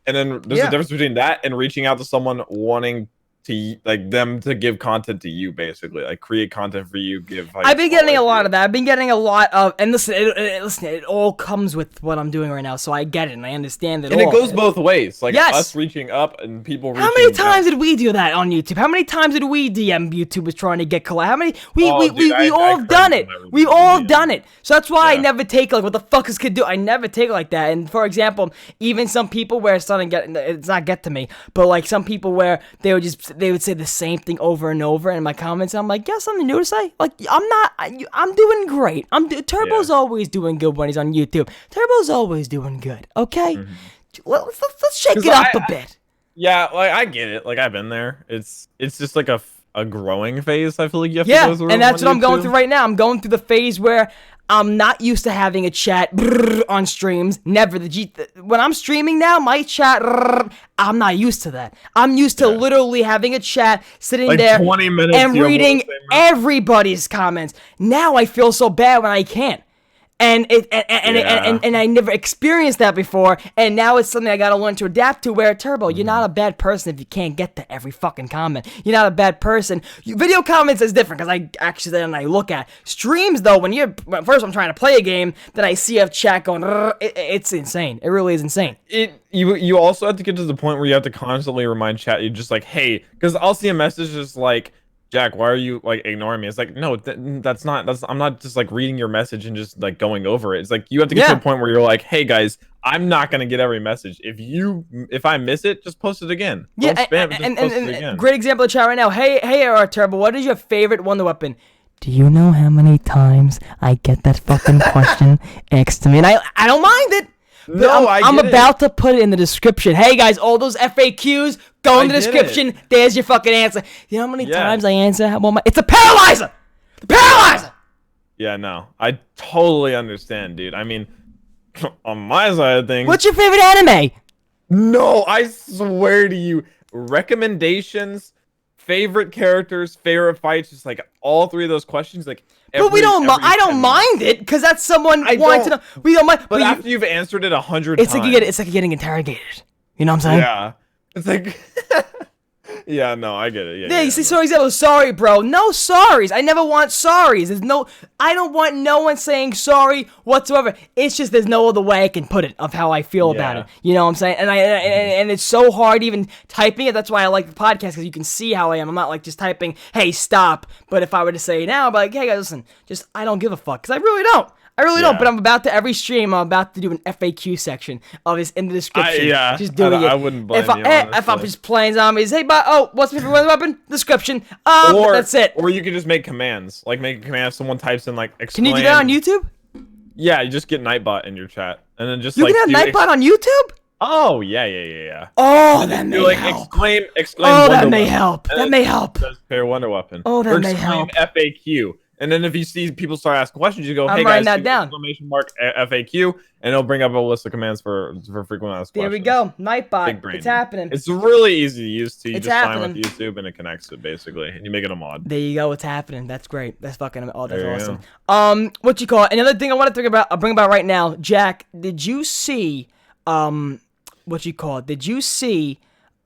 Speaker 3: and then there's a difference between that and reaching out to someone wanting to like them to give content to you, basically like create content for you.
Speaker 2: I've been getting a lot of that. I've been getting a lot of, and listen, it all comes with what I'm doing right now, so I get it and I understand it.
Speaker 3: And it goes both ways, like us reaching up and people.
Speaker 2: How many times did we do that on YouTube? How many times did we DM YouTubers trying to get collab? How many? We all done it. We've all done it. So that's why I never take like what the fuck is kid do. I never take it like that. And for example, even some people where it's not get to me, but like some people where they would say the same thing over and over in my comments. And I'm like, got something new to say? Like, I'm doing great. Turbo's always doing good when he's on YouTube. Turbo's always doing good. Okay, let's shake it up a bit.
Speaker 3: Yeah, like I get it. Like I've been there. It's just like a growing phase. I feel like you have to go through.
Speaker 2: And that's what I'm going through right now. I'm going through the phase where I'm not used to having a chat on streams. Never. When I'm streaming now, my chat, I'm not used to that. I'm used to literally having a chat, sitting like there
Speaker 3: 20 minutes
Speaker 2: and reading everybody's comments. Now I feel so bad when I can't. And I never experienced that before, and now it's something I gotta learn to adapt to. Where Turbo, you're not a bad person if you can't get to every fucking comment. You're not a bad person. Video comments is different because I actually then I look at streams though. When first I'm trying to play a game, then I see a chat going. It's insane. It really is insane.
Speaker 3: You also have to get to the point where you have to constantly remind chat. You just like, hey, because I'll see a message just like, Jack, why are you like ignoring me? It's like, no, I'm not just like reading your message and just like going over it. It's like you have to get to a point where you're like, hey guys, I'm not gonna get every message. If I miss it, just post it again. Don't spam it, just post it again.
Speaker 2: Great example of chat right now. Hey, Turbo, what is your favorite Wonder Weapon? Do you know how many times I get that fucking question asked to me? And I don't mind it.
Speaker 3: No,
Speaker 2: I'm about to put it in the description. Hey guys, all those FAQs, go in the description. There's your fucking answer. You know how many times I answer? It's a paralyzer! The paralyzer!
Speaker 3: Yeah, no. I totally understand, dude. I mean, on my side of things...
Speaker 2: What's your favorite anime?
Speaker 3: No, I swear to you. Recommendations favorite characters, favorite fights, just like all three of those questions, like.
Speaker 2: But I don't mind it because that's someone wanting to know. We don't mind.
Speaker 3: But after you've answered it 100 times,
Speaker 2: it's like getting interrogated. You know what I'm saying?
Speaker 3: Yeah. It's like. Yeah, no, I get it.
Speaker 2: Yeah, you see, for example, sorry, bro. No sorries. I never want sorries. I don't want no one saying sorry whatsoever. It's just there's no other way I can put it of how I feel about it. You know what I'm saying? And it's so hard even typing it. That's why I like the podcast, because you can see how I am. I'm not like just typing, hey, stop. But if I were to say it now, I'd be like, hey, guys, listen, just I don't give a fuck, because I really don't. But I'm about to, every stream, I'm about to do an FAQ section of this in the description. Just doing it.
Speaker 3: I wouldn't blame you,
Speaker 2: if I'm just playing zombies, hey, what's my favorite weapon? Description.
Speaker 3: Or
Speaker 2: that's it.
Speaker 3: Or you could just make commands. Like, make a command if someone types in, like, explain.
Speaker 2: Can you do that on YouTube?
Speaker 3: Yeah, you just get Nightbot in your chat. And then just,
Speaker 2: you can have Nightbot on YouTube?
Speaker 3: Oh, yeah.
Speaker 2: Oh, that may help.
Speaker 3: Exclaim
Speaker 2: that may help. That may help.
Speaker 3: Fair wonder weapon.
Speaker 2: Oh, that may help.
Speaker 3: FAQ. And then if you see people start asking questions, you go,
Speaker 2: I'm
Speaker 3: hey
Speaker 2: writing
Speaker 3: guys,
Speaker 2: that down.
Speaker 3: exclamation mark FAQ, and it'll bring up a list of commands for frequent asked questions.
Speaker 2: There we go. Nightbot. It's happening.
Speaker 3: It's really easy to use too. You
Speaker 2: it's
Speaker 3: just
Speaker 2: happening.
Speaker 3: sign with YouTube and it connects it basically. And you make it a mod.
Speaker 2: There you go. It's happening. That's great. That's fucking that's awesome. What you call it? Another thing I want to bring about right now, Jack, did you see what you call it? Did you see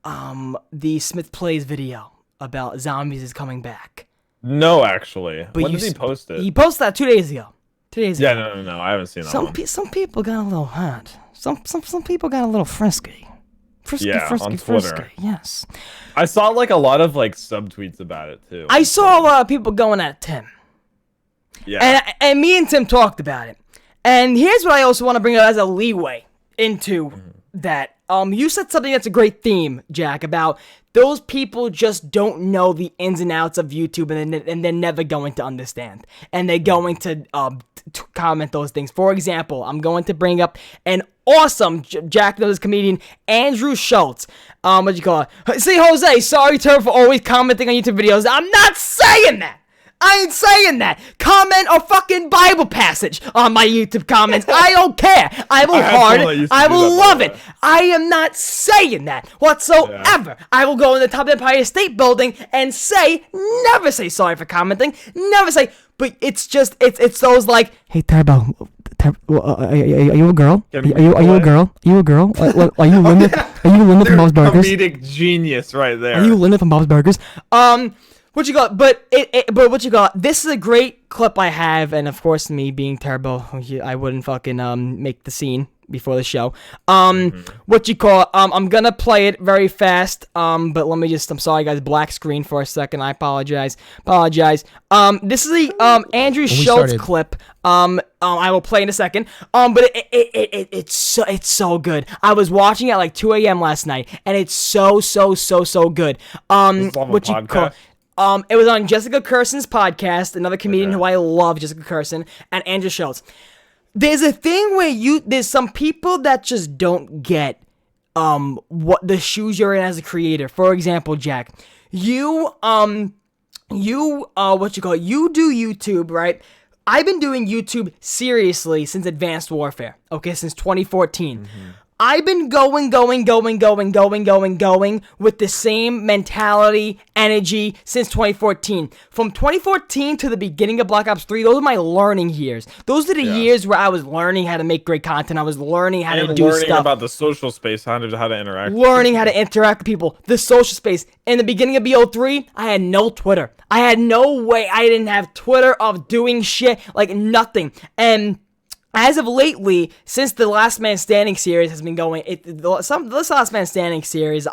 Speaker 2: the Smith Plays video about zombies is coming back?
Speaker 3: No, actually.
Speaker 2: But
Speaker 3: when did he post it?
Speaker 2: He posted that 2 days ago. 2 days
Speaker 3: ago.
Speaker 2: Yeah,
Speaker 3: no. I haven't seen that.
Speaker 2: Some people got a little hot. Some people got a little frisky. Frisky,
Speaker 3: on Twitter.
Speaker 2: Frisky. Yes.
Speaker 3: I saw like a lot of like subtweets about it too.
Speaker 2: I saw a lot of people going at Tim.
Speaker 3: Yeah.
Speaker 2: And me and Tim talked about it. And here's what I also want to bring up as a leeway into that. You said something that's a great theme, Jack, about those people just don't know the ins and outs of YouTube, and they're never going to understand. And they're going to comment those things. For example, I'm going to bring up an awesome Jack knows comedian, Andrew Schultz. What you call it? See, Jose, sorry, Turf, for always commenting on YouTube videos. I'm not saying that. I ain't saying that. Comment a fucking Bible passage on my YouTube comments. I don't care. I will love it. I am not saying that whatsoever. Yeah. I will go in the top of the Empire State Building and never say sorry for commenting. Never say, but it's just, it's those like, hey, Turbo, are you a girl? Are you a girl? Are you a girl? Are you Linda? Are you Linda from Bob's Burgers?
Speaker 3: Comedic genius right there.
Speaker 2: Are you Linda from Bob's Burgers? What you got? But what you got? This is a great clip I have, and of course, me being Turbo, I wouldn't fucking make the scene before the show. What you call? I'm gonna play it very fast. But let me just. I'm sorry, guys. Black screen for a second. I apologize. This is the Andrew Schultz clip. I will play in a second. But it's so good. I was watching it at like 2 a.m. last night, and it's so good. What you call? It was on Jessica Kirson's podcast, another comedian who I love, Jessica Kirson, and Andrew Schultz. There's a thing where there's some people that just don't get what the shoes you're in as a creator. For example, Jack, you do YouTube, right? I've been doing YouTube seriously since Advanced Warfare, okay, since 2014. I've been going with the same mentality, energy since 2014. From 2014 to the beginning of Black Ops 3, those are my learning years. Those are the years where I was learning how to make great content. I was learning how to do stuff.
Speaker 3: Learning about the social space, how to interact.
Speaker 2: Learning how to interact with people. The social space. In the beginning of BO3, I had no Twitter. I had no way. I didn't have Twitter of doing shit, like nothing. And as of lately, since the Last Man Standing series has been going, this Last Man Standing series,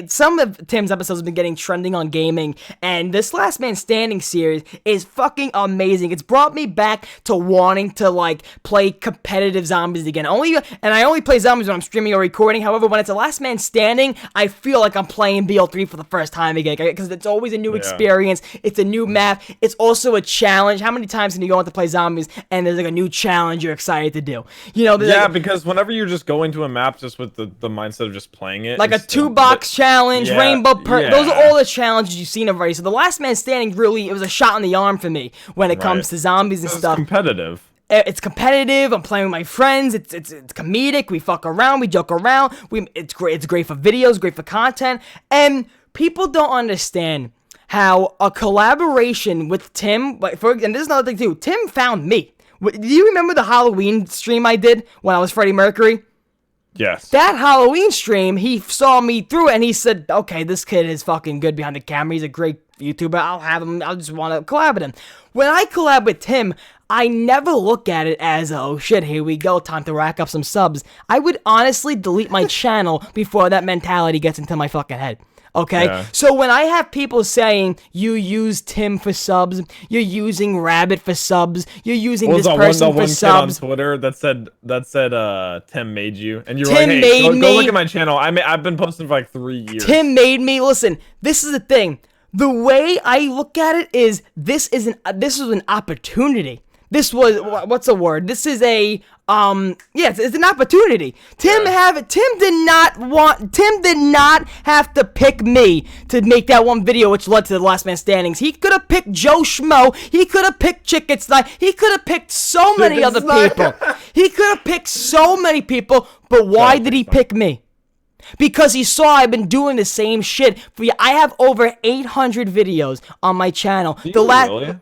Speaker 2: some of Tim's episodes have been getting trending on gaming, and this Last Man Standing series is fucking amazing. It's brought me back to wanting to like play competitive zombies again. I only play zombies when I'm streaming or recording. However, when it's a Last Man Standing, I feel like I'm playing BO3 for the first time again, because it's always a new experience. It's a new map. It's also a challenge. How many times can you go on to play zombies and there's like a new challenge you're excited to do?
Speaker 3: Because whenever you're just going to a map just with the mindset of just playing it,
Speaker 2: like a 2-box challenge, rainbow those are all the challenges you've seen already. So the Last Man Standing really, it was a shot in the arm for me when it comes to zombies and stuff. It's competitive. I'm playing with my friends. It's comedic. We fuck around. We joke around. It's great. It's great for videos. Great for content. And people don't understand how a collaboration with Tim, and this is another thing too, Tim found me. Do you remember the Halloween stream I did when I was Freddie Mercury?
Speaker 3: Yes.
Speaker 2: That Halloween stream, he saw me through it and he said, okay, this kid is fucking good behind the camera. He's a great YouTuber. I'll have him. I'll just want to collab with him. When I collab with Tim, I never look at it as, oh shit, here we go, time to rack up some subs. I would honestly delete my channel before that mentality gets into my fucking head. Okay?
Speaker 3: Yeah.
Speaker 2: So when I have people saying, you use Tim for subs, you're using Rabbit for subs, you're using this person for subs.
Speaker 3: On Twitter that said Tim made you, and you're
Speaker 2: Tim
Speaker 3: like,
Speaker 2: made
Speaker 3: hey,
Speaker 2: me.
Speaker 3: go look at my channel. I've been posting for like 3 years.
Speaker 2: Tim made me. Listen, this is the thing. The way I look at it is this is an opportunity. This was, what's the word? This is a it's an opportunity. Tim did not have to pick me to make that one video which led to the Last Man Standings. He could have picked Joe Schmo. He could have picked Chicken Snipe. He could have picked so many other people. He could have picked so many people, but why did he pick me? Because he saw I've been doing the same shit for you. I have over 800 videos on my channel.
Speaker 3: Really?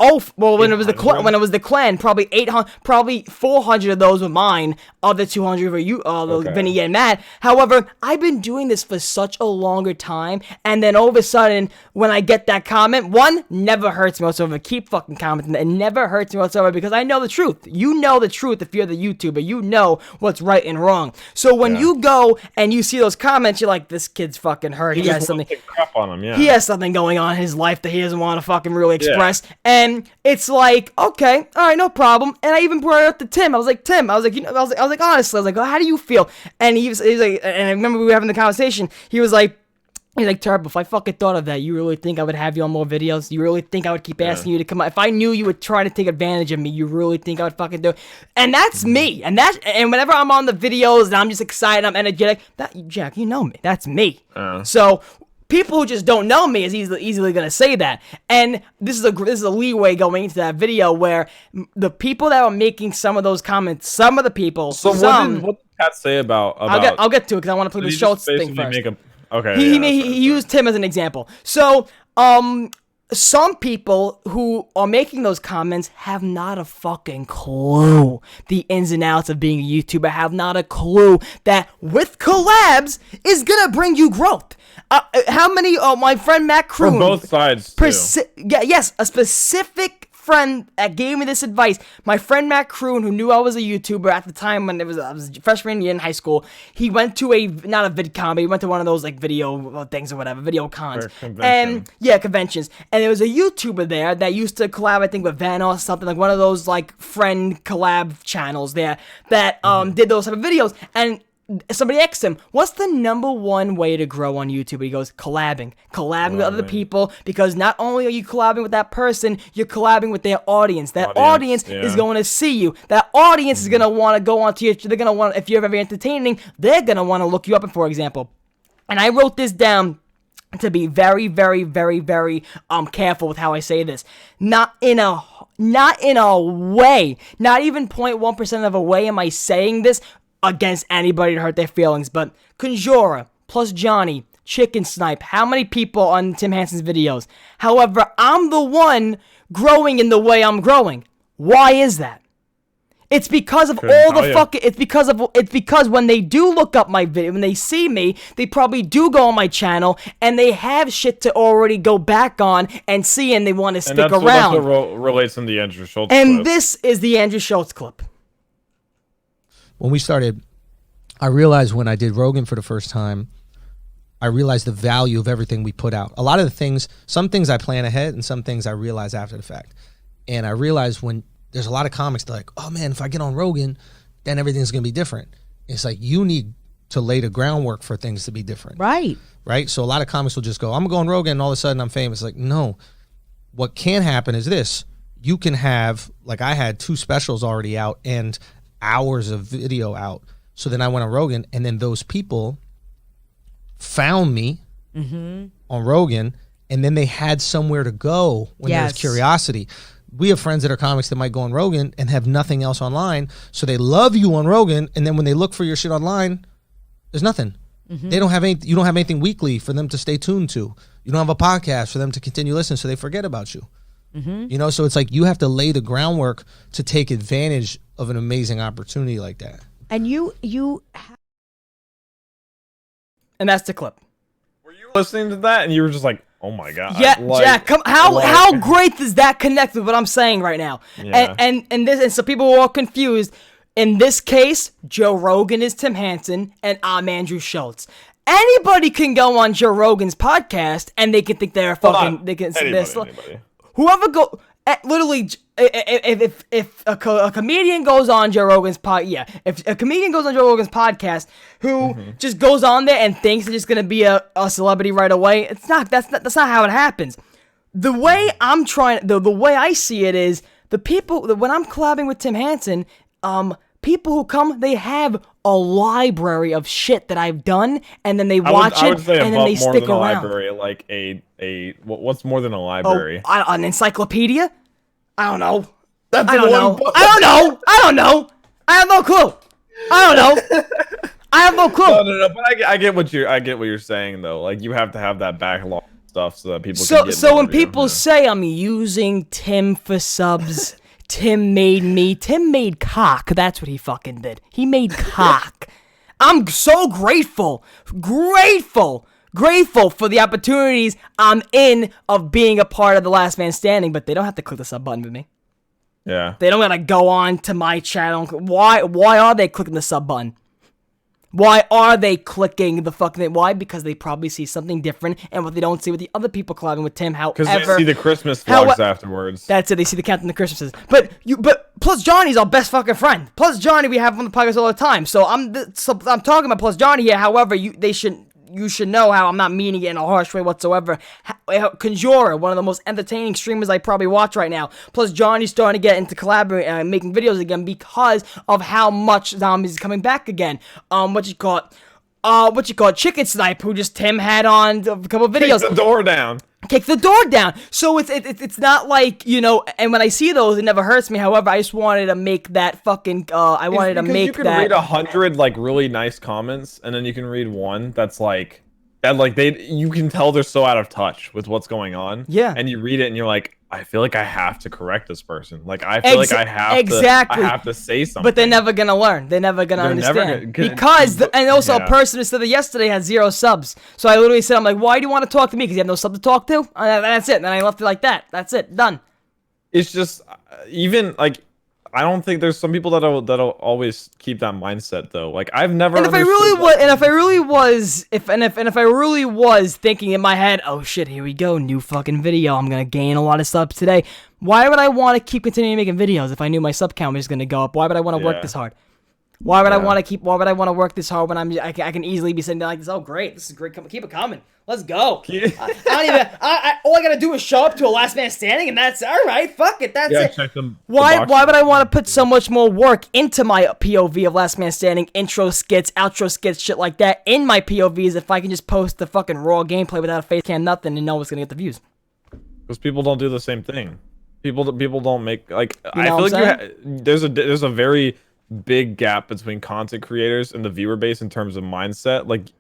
Speaker 2: Oh, well, when it was the clan, probably 800, probably 400 of those were mine. Other 200 were you, Vinny and Matt. However, I've been doing this for such a longer time, and then all of a sudden, when I get that comment, one, never hurts me whatsoever. Keep fucking commenting. It never hurts me whatsoever because I know the truth. You know the truth if you're the YouTuber. You know what's right and wrong. So when you go and you see those comments, you're like, this kid's fucking hurt. He has something.
Speaker 3: Crap on him, yeah.
Speaker 2: He has something going on in his life that he doesn't want to fucking really express. And it's like, okay, all right, no problem. And I even brought it up to Tim. I was like, Tim, honestly, how do you feel? And he was like, and I remember we were having the conversation. He's like, Turbo, if I fucking thought of that, you really think I would have you on more videos? You really think I would keep asking you to come out? If I knew you would try to take advantage of me, you really think I would fucking do it? And that's me. And whenever I'm on the videos and I'm just excited, I'm energetic, Jack, you know me. That's me. So people who just don't know me is easily going to say that. And this is a leeway going into that video where the people that were making some of those comments, some of the people.
Speaker 3: So what did Pat say about?
Speaker 2: I'll get to it because I want to play the Schultz thing first. He used Tim as an example. So some people who are making those comments have not a fucking clue the ins and outs of being a YouTuber, have not a clue that with collabs is gonna bring you growth. How many, my friend Matt Kroon.
Speaker 3: From both sides, too.
Speaker 2: Yes, a specific friend that gave me this advice. My friend Matt Kroon, who knew I was a YouTuber at the time when I was freshman year in high school, he went to not a VidCon, but he went to one of those like video things or whatever, video cons. And conventions. And there was a YouTuber there that used to collab, I think, with Vanos or something, like one of those like friend collab channels there that did those type of videos. And somebody asked him, what's the #1 way to grow on YouTube? He goes, collabing with other people, because not only are you collabing with that person, you're collabing with their audience. That audience is going to see you. That audience is going to want to go onto your, they're going to want, if you're very entertaining, they're going to want to look you up, for example. And I wrote this down to be very, very, very, very careful with how I say this. Not in a way, not even 0.1% of a way am I saying this against anybody to hurt their feelings, but Conjura plus Johnny, Chicken Snipe, how many people on Tim Hansen's videos? However, I'm the one growing in the way I'm growing. Why is that? It's because of it's because when they do look up my video, when they see me, they probably do go on my channel and they have shit to already go back on and see, and they want to stick around.
Speaker 3: That's what relates in the Andrew Schultz
Speaker 2: clip.
Speaker 3: And
Speaker 2: this is the Andrew Schultz clip.
Speaker 4: When we started, I realized when I did Rogan for the first time, I realized the value of everything we put out. A lot of the things, some things I plan ahead and some things I realize after the fact. And I realized when there's a lot of comics that are like, oh man, if I get on Rogan, then everything's going to be different. It's like you need to lay the groundwork for things to be different.
Speaker 2: Right.
Speaker 4: So a lot of comics will just go, I'm going to go on Rogan and all of a sudden I'm famous. Like, no. What can happen is this. You can have, like I had 2 specials already out and hours of video out. So then I went on Rogan, and then those people found me on Rogan, and then they had somewhere to go when there was curiosity. We have friends that are comics that might go on Rogan and have nothing else online, so they love you on Rogan, and then when they look for your shit online, there's nothing. They don't have any. You don't have anything weekly for them to stay tuned to. You don't have a podcast for them to continue listening, so they forget about you. You know, so it's like you have to lay the groundwork to take advantage of an amazing opportunity like that.
Speaker 2: And and that's the clip.
Speaker 3: Were you listening to that and you were just like, oh my god?
Speaker 2: Yeah,
Speaker 3: like,
Speaker 2: Jack. How great does that connect with what I'm saying right now?
Speaker 3: Yeah.
Speaker 2: And so people were all confused. In this case, Joe Rogan is Tim Hansen, and I'm Andrew Schultz. Anybody can go on Joe Rogan's podcast, and they can think they're fucking. They can.
Speaker 3: Anybody.
Speaker 2: Whoever go. Literally, if a comedian goes on Joe Rogan's if a comedian goes on Joe Rogan's podcast who just goes on there and thinks they're just gonna be a celebrity right away, it's not. That's not how it happens. The way the way I see it is the people when I'm collabing with Tim Hansen, people who come, they have a library of shit that I've done, and then they watch
Speaker 3: I would
Speaker 2: it,
Speaker 3: say
Speaker 2: and then they
Speaker 3: more
Speaker 2: stick
Speaker 3: than a
Speaker 2: around.
Speaker 3: library, like what's more than a library?
Speaker 2: An encyclopedia? I don't know.
Speaker 3: That's
Speaker 2: I don't know. I don't know. I have no clue. I don't know. I have no clue.
Speaker 3: No. But I get what you're saying though. Like you have to have that backlog stuff so that people. Can get
Speaker 2: So when
Speaker 3: into it,
Speaker 2: people say I'm using Tim for subs, Tim made cock. That's what he fucking did. He made cock. I'm so grateful for the opportunities I'm in of being a part of the Last Man Standing, but they don't have to click the sub button with me.
Speaker 3: Yeah.
Speaker 2: They don't gotta go on to my channel. Why are they clicking the sub button? Why are they clicking the fucking... Why? Because they probably see something different and what they don't see with the other people collabing with Tim. However...
Speaker 3: Because they see the Christmas vlogs afterwards.
Speaker 2: That's it. They see the Captain the Christmases. But plus Johnny's our best fucking friend. Plus Johnny we have on the podcast all the time. So I'm talking about plus Johnny here. However, you should know how I'm not meaning it in a harsh way whatsoever. Conjura, one of the most entertaining streamers I probably watch right now. Plus, Johnny's starting to get into collaborating and making videos again because of how much Zombies is coming back again. Chicken Snipe, who just Tim had on a couple of videos.
Speaker 3: Kick the door down.
Speaker 2: Kick the door down. So it's not like, you know, and when I see those, it never hurts me. However, I just wanted to make that fucking,
Speaker 3: you can read 100 like really nice comments, and then you can read one that's like, you can tell they're so out of touch with what's going on.
Speaker 2: Yeah.
Speaker 3: And you read it and you're like, I feel like I have to correct this person. Like I feel like I have to say something.
Speaker 2: But they're never gonna learn. They're never gonna understand. And also a person who said that yesterday had 0 subs. So I literally said, I'm like, why do you want to talk to me? Because you have no sub to talk to? That's it. And then I left it like that. That's it. Done.
Speaker 3: It's just even like I don't think there's some people that'll always keep that mindset though. Like I've never.
Speaker 2: And if I really was thinking in my head, oh shit, here we go, new fucking video. I'm gonna gain a lot of subs today. Why would I want to keep continuing making videos if I knew my sub count was gonna go up? Why would I want to work this hard? Why would I want to work this hard when I can easily be sitting there like this? Oh great, this is great. Keep it coming. Let's go. All I gotta do is show up to a Last Man Standing, and that's all right. Fuck it, that's it.
Speaker 3: Check them.
Speaker 2: Why would I want to put so much more work into my POV of Last Man Standing, intro skits, outro skits, shit like that in my POVs if I can just post the fucking raw gameplay without a face cam, nothing, and know what's gonna get the views?
Speaker 3: Because people don't do the same thing. People don't make like.
Speaker 2: You know
Speaker 3: I feel like there's a very big gap between content creators and the viewer base in terms of mindset. Like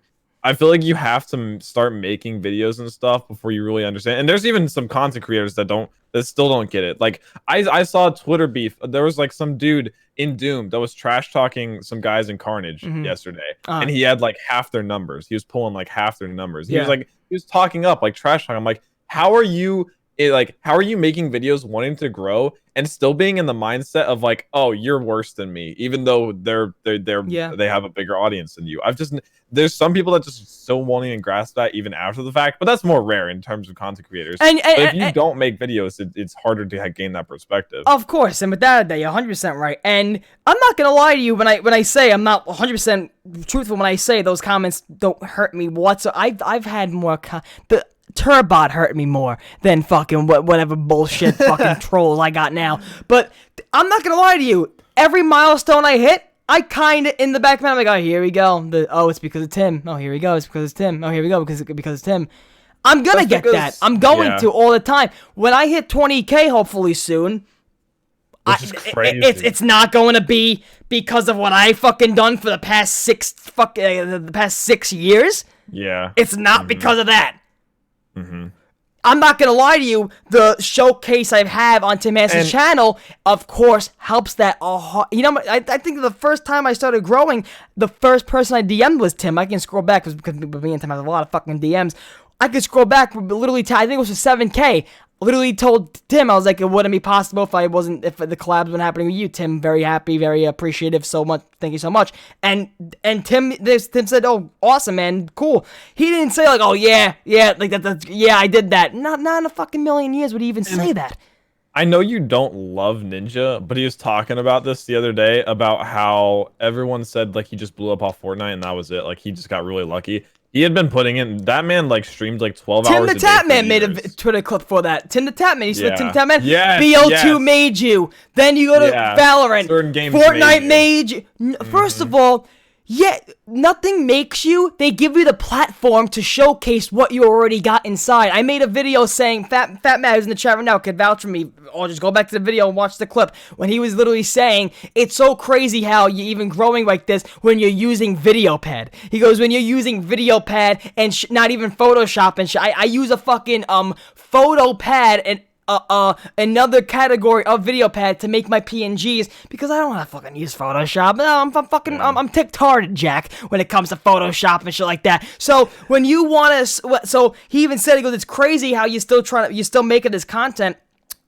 Speaker 3: I feel like you have to start making videos and stuff before you really understand. And there's even some content creators that still don't get it. Like I saw Twitter beef. There was like some dude in Doom that was trash talking some guys in Carnage yesterday, and he had like half their numbers. He was pulling like half their numbers. He was talking up like trash talking. I'm like, how are you making videos wanting to grow and still being in the mindset of like, oh, you're worse than me, even though they have a bigger audience than you? There's some people that just so won't even grasp that even after the fact, but that's more rare in terms of content creators. But if you don't make videos, it's harder to gain that perspective.
Speaker 2: Of course, and with that, you're 100% right. And I'm not gonna lie to you when I say I'm not 100% truthful when I say those comments don't hurt me whatsoever. I've had more the Turbot hurt me more than fucking whatever bullshit fucking trolls I got now. But I'm not gonna lie to you. Every milestone I hit, I kind of in the back of my mind, I'm like, oh, here we go. It's because of Tim. Oh, here we go. It's because it's Tim. Oh, here we go. Because it's Tim. I'm gonna get that. I'm going to all the time. When I hit 20K, hopefully soon.
Speaker 3: Which is crazy.
Speaker 2: It's not going to be because of what I fucking done for the past 6 years.
Speaker 3: Yeah.
Speaker 2: It's not because of that. I'm not gonna lie to you. The showcase I have on Tim Hansen's channel, of course, helps that. You know, I think the first time I started growing, the first person I DM'd was Tim. I can scroll back because me and Tim have a lot of fucking DMs. I could scroll back, literally. I think it was for 7K. Literally told Tim, I was like, it wouldn't be possible if the collabs weren't happening with you, Tim. Very happy, very appreciative, so much. Thank you so much. And Tim said, oh, awesome, man, cool. He didn't say like, oh yeah, like that, yeah, I did that. Not in a fucking million years would he even say that.
Speaker 3: I know you don't love Ninja, but he was talking about this the other day about how everyone said like he just blew up off Fortnite and that was it. Like he just got really lucky. He had been putting in that man like streamed like 12 hours.
Speaker 2: Tim the Tapman made a Twitter clip for that. Tim the Tapman, he said Tim the Tapman.
Speaker 3: Yes,
Speaker 2: BO2 made you. Then you go to Valorant.
Speaker 3: Certain games
Speaker 2: Fortnite made you. First of all, yeah, nothing makes you. They give you the platform to showcase what you already got inside. I made a video saying, Fat Matt, who's in the chat right now, could vouch for me. Or just go back to the video and watch the clip. When he was literally saying, it's so crazy how you're even growing like this when you're using VideoPad. He goes, when you're using VideoPad and not even Photoshop and shit. I use a fucking PhotoPad and another category of VideoPad to make my PNGs because I don't want to fucking use Photoshop. No, I'm tick-tarded, Jack, when it comes to Photoshop and shit like that. So when you want to, so he even said, he goes, it's crazy how you're still making this content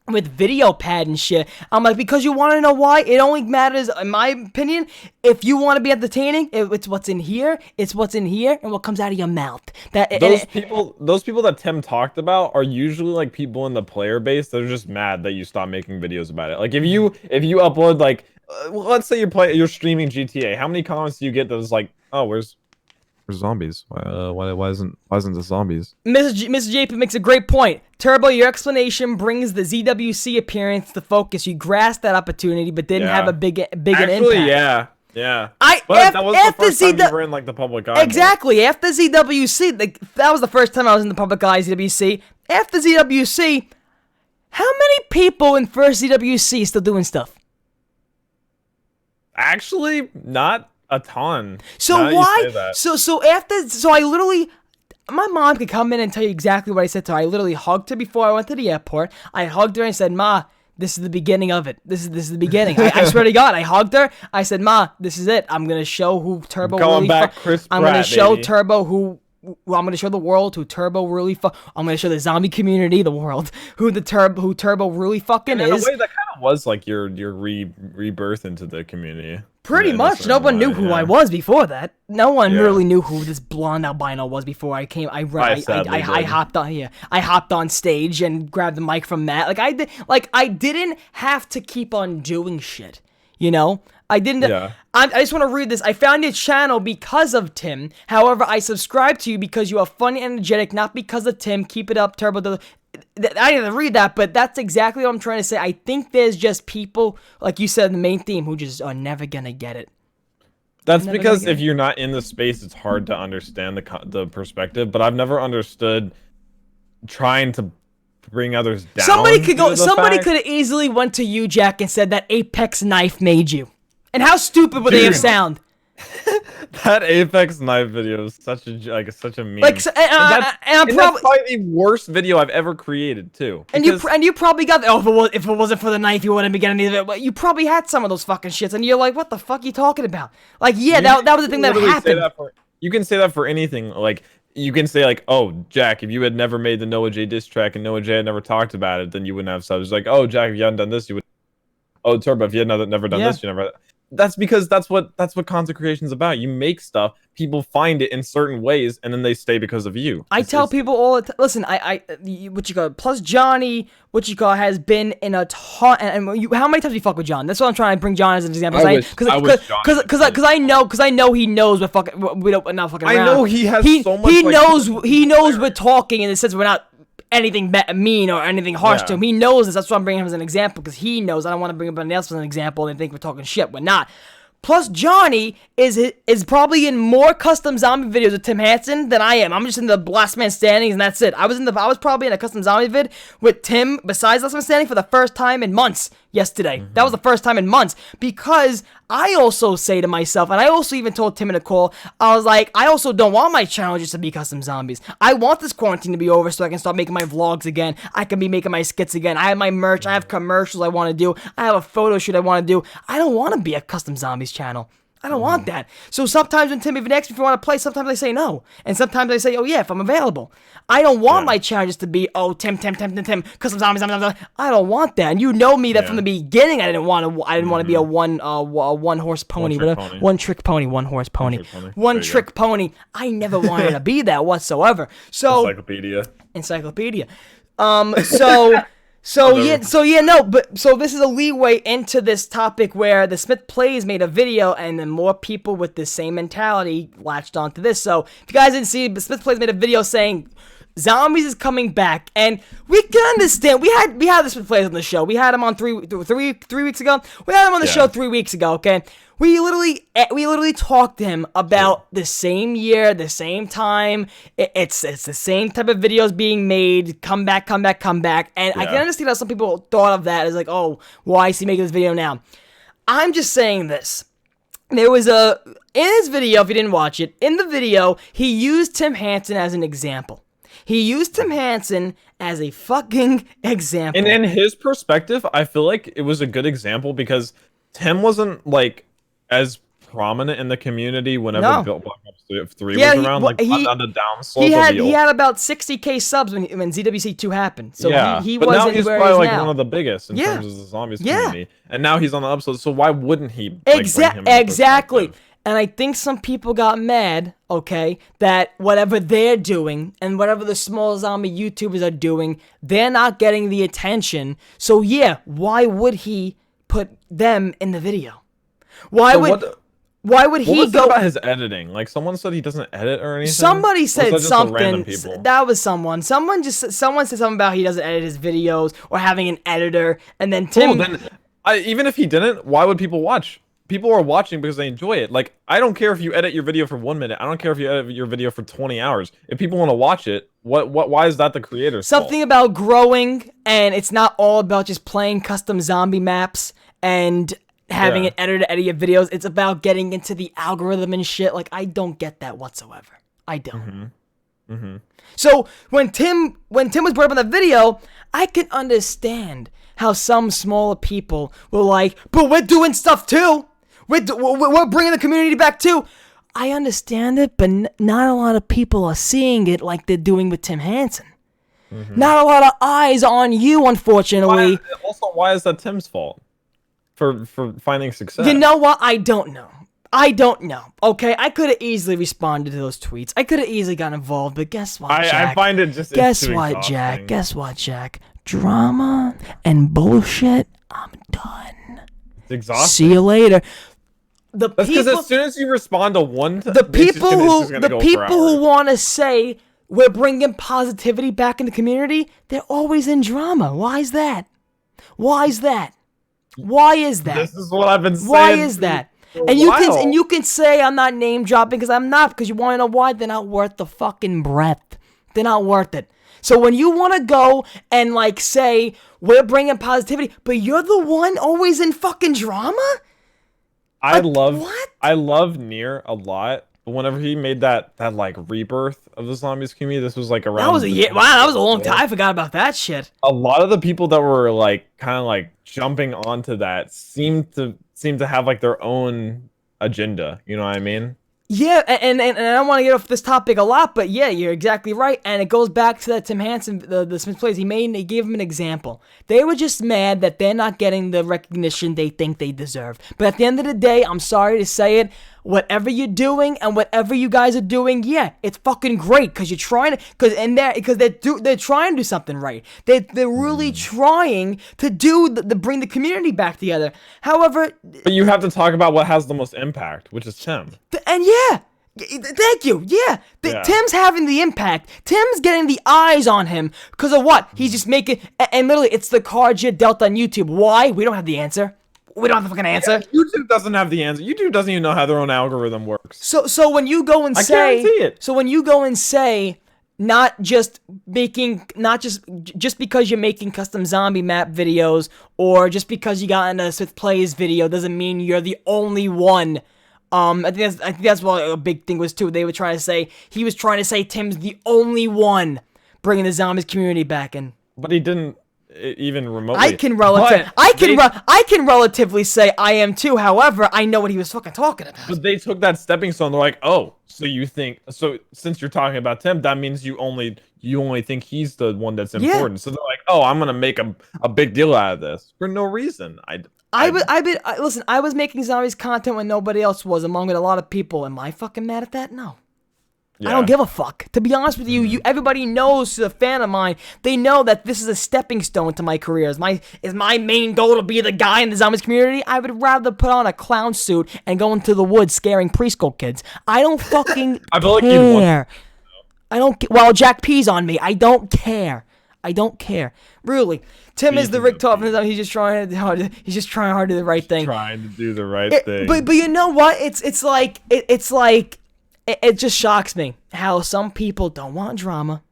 Speaker 2: with VideoPad and shit. I'm like, because you want to know why? It only matters, in my opinion, if you want to be entertaining, it's what's in here, and what comes out of your mouth. Those
Speaker 3: people that Tim talked about are usually like people in the player base that are just mad that you stop making videos about it. Like if you upload like, let's say you're streaming GTA, how many comments do you get that is like, oh, where's zombies? Why isn't the zombies?
Speaker 2: Mr. JP makes a great point. Turbo, your explanation brings the ZWC appearance to focus. You grasped that opportunity, but didn't have a big an impact.
Speaker 3: Yeah.
Speaker 2: But
Speaker 3: that was the first time you were in like the public eye.
Speaker 2: Exactly. After ZWC, that was the first time I was in the public eye. ZWC. After ZWC, how many people in first ZWC still doing stuff?
Speaker 3: Actually, not a ton.
Speaker 2: So why? So I literally, my mom could come in and tell you exactly what I said to her. I literally hugged her before I went to the airport. I hugged her and said, "Ma, this is the beginning of it. This is the beginning." I swear to God, I hugged her. I said, "Ma, this is it. I'm gonna show who Turbo really. I'm gonna show Turbo who." I'm gonna show the world who Turbo really I'm gonna show the zombie community, the world, who Turbo really fucking is.
Speaker 3: In a way, that kind of was like your rebirth into the community.
Speaker 2: Pretty much. No one knew who I was before that. No one really knew who this blonde albino was before I came. I hopped on here. I hopped on stage and grabbed the mic from Matt. I didn't have to keep on doing shit. You know? I didn't. Yeah. I just want to read this. I found your channel because of Tim. However, I subscribe to you because you are funny and energetic, not because of Tim. Keep it up, Turbo. I didn't read that, but that's exactly what I'm trying to say. I think there's just people, like you said, the main theme, who just are never gonna get it.
Speaker 3: That's because if you're not in the space, it's hard to understand the perspective. But I've never understood trying to bring others down. Somebody could
Speaker 2: have easily went to you, Jack, and said that Apex knife made you. And how stupid would they have sound?
Speaker 3: That Apex knife video is such a meme.
Speaker 2: That's
Speaker 3: probably the worst video I've ever created too.
Speaker 2: And you probably got if it wasn't for the knife, you wouldn't be getting any of it. But you probably had some of those fucking shits, and you're like, what the fuck are you talking about? Like, yeah, that was the thing that happened.
Speaker 3: You can say that for anything. Like, you can say like, oh, Jack, if you had never made the Noah J diss track and Noah J had never talked about it, then you wouldn't have subs. Like, oh, Jack, if you hadn't done this, you would. Oh, Turbo, if you had never done this, you never. That's because that's what content creation is about. You make stuff, people find it in certain ways, and then they stay because of you.
Speaker 2: I tell people all the time. Listen, plus Johnny, has been in a ton. And how many times do you fuck with John? That's what I'm trying to bring John as an example. Because I know he knows we don't not fucking around.
Speaker 3: I know he has so much.
Speaker 2: He knows we're talking, and it says we're not anything mean or anything harsh to him. He knows this. That's why I'm bringing him as an example, because he knows. I don't want to bring anybody else as an example and think we're talking shit. We're not. Plus, Johnny is probably in more custom zombie videos with Tim Hansen than I am. I'm just in the Last Man Standing, and that's it. I was probably in a custom zombie vid with Tim besides Last Man Standing for the first time in months yesterday. That was the first time in months, because I also say to myself, and I also even told Tim and Nicole, I was like, I also don't want my channel just to be custom zombies. I want this quarantine to be over so I can start making my vlogs again. I can be making my skits again. I have my merch. I have commercials I want to do. I have a photo shoot I want to do. I don't want to be a custom zombies channel. I don't want that. So sometimes when Tim even asks me if I want to play, sometimes I say no. And sometimes I say, oh yeah, if I'm available. I don't want my channel just to be, oh, Tim, custom zombies. I don't want that. And you know me that from the beginning I didn't want to be a one horse pony. One trick pony. One trick pony. I never wanted to be that whatsoever. So Encyclopedia. So this is a leeway into this topic where the Smith Plays made a video, and then more people with the same mentality latched onto this. So if you guys didn't see, the Smith Plays made a video saying zombies is coming back, and we can understand. We had the Smith Plays on the show. We had him on three weeks ago. We had him on the show 3 weeks ago. Okay. We literally talked to him about the same year, the same time. It's the same type of videos being made. Come back. And I can understand how some people thought of that as like, oh, why is he making this video now? I'm just saying this. There was in his video, if you didn't watch it, in the video, he used Tim Hansen as an example. He used Tim Hansen as a fucking example.
Speaker 3: And in his perspective, I feel like it was a good example because Tim wasn't like as prominent in the community whenever Black Ops 3 was around, on the downslope.
Speaker 2: He had about 60K subs when ZWC 2 happened. So he
Speaker 3: but
Speaker 2: wasn't
Speaker 3: now he's
Speaker 2: where
Speaker 3: probably
Speaker 2: he's
Speaker 3: like
Speaker 2: now.
Speaker 3: one of the biggest in terms of the zombies community. And now he's on the upslope, so why wouldn't he bring him
Speaker 2: exactly. And I think some people got mad, okay, that whatever they're doing and whatever the small zombie YouTubers are doing, they're not getting the attention. So yeah, why would he put them in the video? Why would he
Speaker 3: what was
Speaker 2: go
Speaker 3: about his editing? Like someone said he doesn't edit or anything.
Speaker 2: Somebody said something.
Speaker 3: That
Speaker 2: was someone. Someone said something about he doesn't edit his videos or having an editor. And then Tim.
Speaker 3: Even if he didn't, why would people watch? People are watching because they enjoy it. Like I don't care if you edit your video for 1 minute. I don't care if you edit your video for 20 hours. If people want to watch it, why is that the creator's
Speaker 2: something
Speaker 3: fault?
Speaker 2: About growing, and it's not all about just playing custom zombie maps and having an editor edit your videos. It's about getting into the algorithm and shit. Like, I don't get that whatsoever. I don't. So when Tim was brought up in the video, I can understand how some smaller people were like, but we're doing stuff too. We're bringing the community back too. I understand it, but not a lot of people are seeing it like they're doing with Tim Hansen. Not a lot of eyes on you, unfortunately.
Speaker 3: Why is that Tim's fault? For finding success.
Speaker 2: You know what? I don't know. Okay, I could have easily responded to those tweets. I could have easily gotten involved, but guess what, Jack?
Speaker 3: I find it just.
Speaker 2: Guess what, Jack? Drama and bullshit. I'm done.
Speaker 3: It's exhausting.
Speaker 2: See you later.
Speaker 3: That's because as soon as you respond to one,
Speaker 2: the people who want to say we're bringing positivity back in the community, they're always in drama. Why is that?
Speaker 3: This is what I've been saying.
Speaker 2: Why is that? And you can say I'm not name dropping because I'm not, because you want to know why? They're not worth the fucking breath. They're not worth it. So when you want to go and like say we're bringing positivity, but you're the one always in fucking drama?
Speaker 3: I love Nier a lot. But whenever he made that like rebirth of the zombies community, this was like around.
Speaker 2: That was a year. Wow, that was a long time. I forgot about that shit.
Speaker 3: A lot of the people that were like kind of like jumping onto that seem to have like their own agenda. You know what I mean?
Speaker 2: Yeah, and I don't want to get off this topic a lot, but yeah, you're exactly right. And it goes back to that Tim Hansen, the Smith Plays. He gave him an example. They were just mad that they're not getting the recognition they think they deserve. But at the end of the day, I'm sorry to say it, whatever you're doing and whatever you guys are doing, yeah, it's fucking great because you're trying to, because they're trying to do something right. They're really trying to bring the community back together. However,
Speaker 3: but you have to talk about what has the most impact, which is Tim.
Speaker 2: And yeah, thank you. Yeah, Tim's having the impact. Tim's getting the eyes on him because of what? He's just making, and literally, it's the cards you're dealt on YouTube. Why? We don't have the answer. We don't have the fucking answer.
Speaker 3: YouTube doesn't have the answer. YouTube doesn't even know how their own algorithm works.
Speaker 2: So when you go and say,
Speaker 3: guarantee it.
Speaker 2: So when you go and say, just because you're making custom zombie map videos, or just because you got in a Sith Plays video, doesn't mean you're the only one. I think that's what a big thing was too. He was trying to say Tim's the only one bringing the zombies community back in.
Speaker 3: But he didn't even remotely.
Speaker 2: I can relatively say I am too. However, I know what he was fucking talking about.
Speaker 3: But they took that stepping stone. They're like, oh, so since you're talking about Tim, that means you only think he's the one that's important. So they're like, oh, I'm gonna make a big deal out of this for no reason.
Speaker 2: Listen, I was making zombies content when nobody else was, along with a lot of people. Am I fucking mad at that? No. Yeah. I don't give a fuck. To be honest with you, everybody knows, who's a fan of mine, they know that this is a stepping stone to my career. Is my main goal to be the guy in the zombies community? I would rather put on a clown suit and go into the woods scaring preschool kids. I don't fucking
Speaker 3: I feel like
Speaker 2: care. I don't. Well, Jack P's on me. I don't care. Really. Tim is the Rick Toffman. He's just trying hard. He's just trying hard to do the right thing.
Speaker 3: Trying to do the right thing.
Speaker 2: But you know what? It's like it just shocks me how some people don't want drama,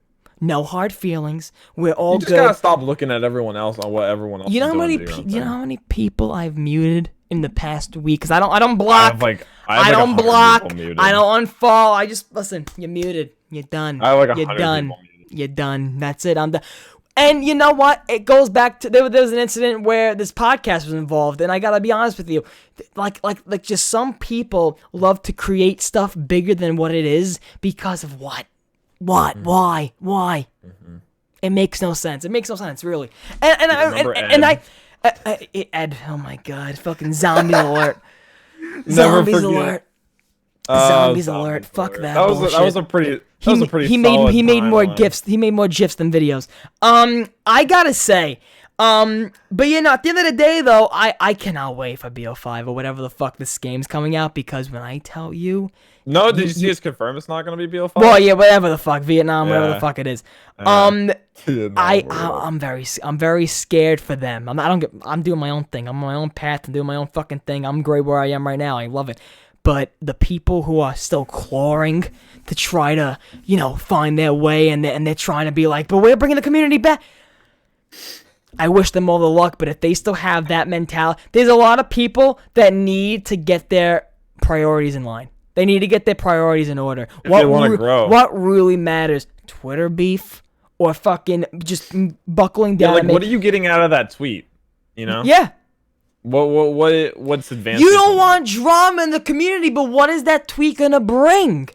Speaker 2: no hard feelings. We're all good.
Speaker 3: You just gotta stop looking at everyone else on what everyone else.
Speaker 2: You know how many people I've muted in the past week? Because I don't block. I don't block. I don't unfollow. I just listen. You're muted. You're done.
Speaker 3: I have like
Speaker 2: You're done. You're done. That's it. I'm done. And you know what? It goes back to there was an incident where this podcast was involved, and I gotta be honest with you, like just some people love to create stuff bigger than what it is because of what? Why? Mm-hmm. It makes no sense. It makes no sense, really. Ed. Oh my God! Fucking zombie alert! Zombies alert! Zombies alert! Fuck that.
Speaker 3: That was a pretty. He
Speaker 2: made more gifs. He made more gifs than videos. I gotta say, but you know, at the end of the day, though, I cannot wait for BO5 or whatever the fuck this game's coming out, because when I tell you,
Speaker 3: did you see it's confirmed it's not gonna be BO5?
Speaker 2: Well, yeah, whatever the fuck, Vietnam, whatever the fuck it is. I'm very scared for them. I'm doing my own thing. I'm on my own path and doing my own fucking thing. I'm great where I am right now. I love it. But the people who are still clawing to try to, find their way, and they're trying to be like, but we're bringing the community back. I wish them all the luck, but if they still have that mentality, there's a lot of people that need to get their priorities in line. They need to get their priorities in order.
Speaker 3: If they want to grow.
Speaker 2: What really matters? Twitter beef or fucking just buckling down?
Speaker 3: Yeah, what are you getting out of that tweet?
Speaker 2: Yeah.
Speaker 3: What's advanced?
Speaker 2: You don't want drama in the community, but what is that tweet gonna bring?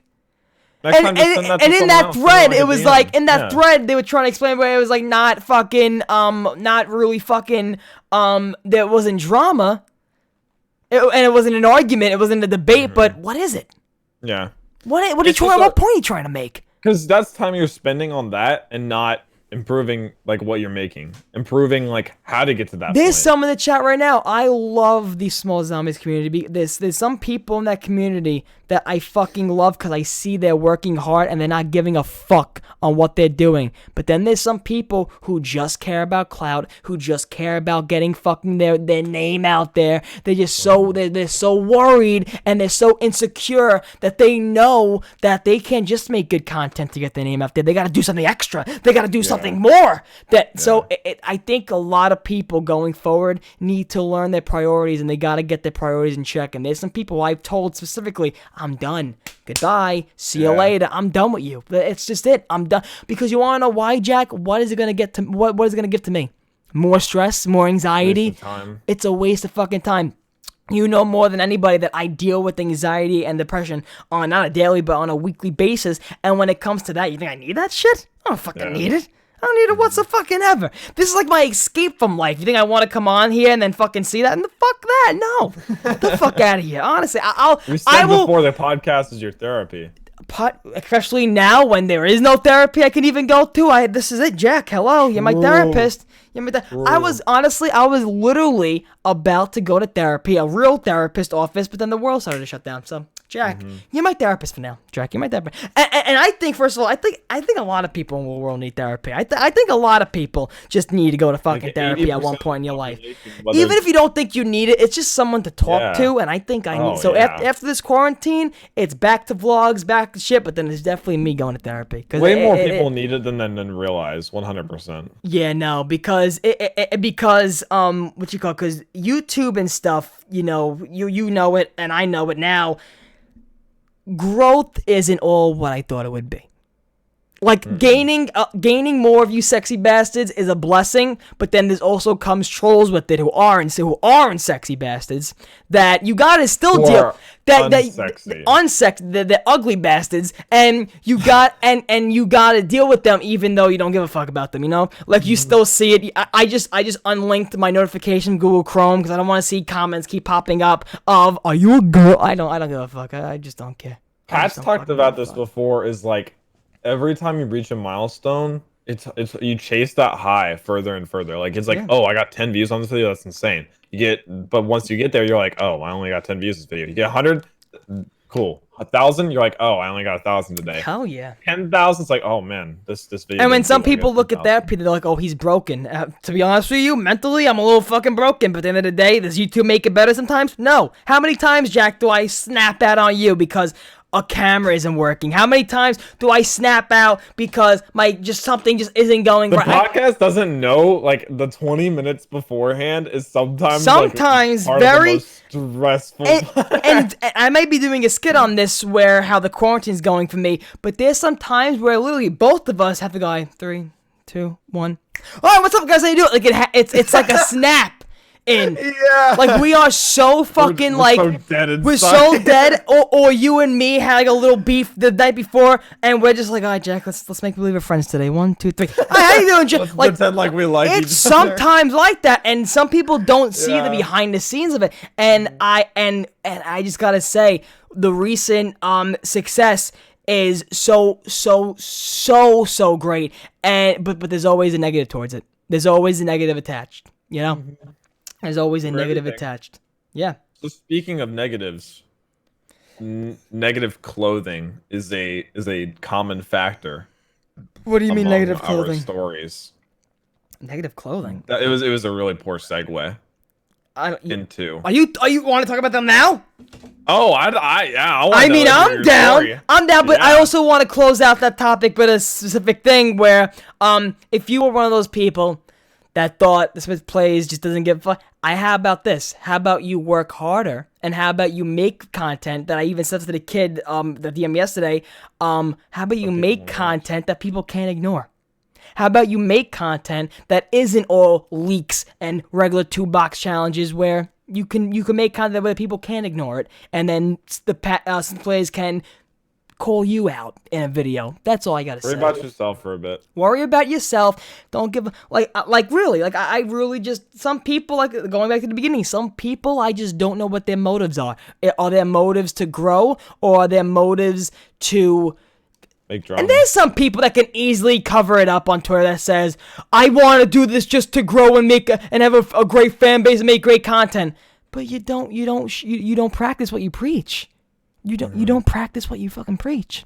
Speaker 2: And in that thread, it was like, thread, they were trying to explain where it was like not really fucking, there wasn't drama. And it wasn't an argument, it wasn't a debate, but what is it?
Speaker 3: Yeah.
Speaker 2: What point are you trying to make?
Speaker 3: Because that's time you're spending on that and not improving what you're making, improving how to get to that
Speaker 2: There's
Speaker 3: point.
Speaker 2: some in the chat right now. I love the small zombies community. There's some people in that community that I fucking love because I see they're working hard and they're not giving a fuck on what they're doing. But then there's some people who just care about clout, who just care about getting fucking their name out there. They're just they're so worried and they're so insecure that they know that they can't just make good content to get their name out there. They got to do something extra. They got to do something more. So I think a lot of people going forward need to learn their priorities, and they got to get their priorities in check. And there's some people I've told specifically, I'm done. Goodbye. See you later. I'm done with you. It's just it. I'm done. Because you want to know why, Jack? What is it going to get to? What is it going to give to me? More stress? More anxiety?
Speaker 3: Time.
Speaker 2: It's a waste of fucking time. You know more than anybody that I deal with anxiety and depression on not a daily but on a weekly basis. And when it comes to that, you think I need that shit? I don't fucking need it. I don't need it whatsoever. This is like my escape from life. You think I want to come on here and then fucking see that? And the fuck that? No. Get the fuck out of here. Honestly, I will.
Speaker 3: Before the podcast is your therapy.
Speaker 2: Especially now when there is no therapy I can even go to. This is it, Jack. Hello, you're my therapist. I was literally about to go to therapy, a real therapist office, but then the world started to shut down. So Jack, you're my therapist for now. Jack, you're my therapist. And I think, first of all, I think a lot of people in the world need therapy. I think a lot of people just need to go to fucking therapy at one point in your life. Even if you don't think you need it, it's just someone to talk to, and I think I need. So after this quarantine, it's back to vlogs, back to shit, but then it's definitely me going to therapy.
Speaker 3: Way more people need it than realize, 100%.
Speaker 2: Yeah, no, because because YouTube and stuff, you know it, and I know it now. Growth isn't all what I thought it would be. Like, gaining more of you sexy bastards is a blessing, but then there's also comes trolls with it who aren't sexy bastards that you gotta still deal the ugly bastards, and you gotta deal with them even though you don't give a fuck about them, you know? Like, you still see it. I just unlinked my notification Google Chrome because I don't want to see comments keep popping up of, are you a girl? I don't give a fuck. I just don't care.
Speaker 3: Pat's talked about this before, is like, every time you reach a milestone, it's you chase that high further and further. Like, it's like, oh, I got 10 views on this video. That's insane. But once you get there, you're like, oh, I only got 10 views this video. You get 100, cool. 1,000, you're like, oh, I only got 1,000 today.
Speaker 2: Hell yeah.
Speaker 3: 10,000, it's like, oh man, this video.
Speaker 2: And when some people look at that, they're like, oh, he's broken. To be honest with you, mentally, I'm a little fucking broken. But at the end of the day, does YouTube make it better sometimes? No. How many times, Jack, do I snap that on you because a camera isn't working? How many times do I snap out because something just isn't going right?
Speaker 3: The podcast doesn't know, like, the 20 minutes beforehand is sometimes like,
Speaker 2: very
Speaker 3: the most stressful.
Speaker 2: And I might be doing a skit on this where how the quarantine's going for me, but there's some times where literally both of us have to go like, 3, 2, 1. All right, what's up, guys? How you doing? Like, it's like a snap. Like, we are so fucking
Speaker 3: we're
Speaker 2: like
Speaker 3: so dead inside.
Speaker 2: We're so dead, or you and me had like a little beef the night before, and we're just like, all right, Jack, let's make believe we're friends today. 1, 2, 3. Hi, how you doing, Jack?
Speaker 3: Let's pretend like we like each other.
Speaker 2: It's sometimes like that, and some people don't see the behind the scenes of it. And I just gotta say, the recent success is so great, and but there's always a negative towards it. There's always a negative attached, you know. There's always a negative attached. Yeah.
Speaker 3: So speaking of negatives, negative clothing is a common factor.
Speaker 2: What do you mean negative clothing?
Speaker 3: Our stories.
Speaker 2: Negative clothing.
Speaker 3: It was a really poor segue. Into.
Speaker 2: Are you want to talk about them now?
Speaker 3: Oh, I'm
Speaker 2: down. I'm down, but I also want to close out that topic with a specific thing where if you were one of those people that thought the Smith Plays just doesn't give a fuck, how about this? How about you work harder, and how about you make content that I even said to the kid that DM yesterday, how about you make content that people can't ignore? How about you make content that isn't all leaks and regular 2-box challenges where you can make content where people can't ignore it, and then the Smith Plays can call you out in a video. That's all I gotta say.
Speaker 3: Worry about yourself for a bit.
Speaker 2: Worry about yourself. Don't give really, I really just, some people, like, going back to the beginning, some people, I just don't know what their motives are. Are their motives to grow, or are their motives to
Speaker 3: make drama?
Speaker 2: And there's some people that can easily cover it up on Twitter that says, I want to do this just to grow and have a great fan base and make great content. But you don't practice what you preach. You don't practice what you fucking preach.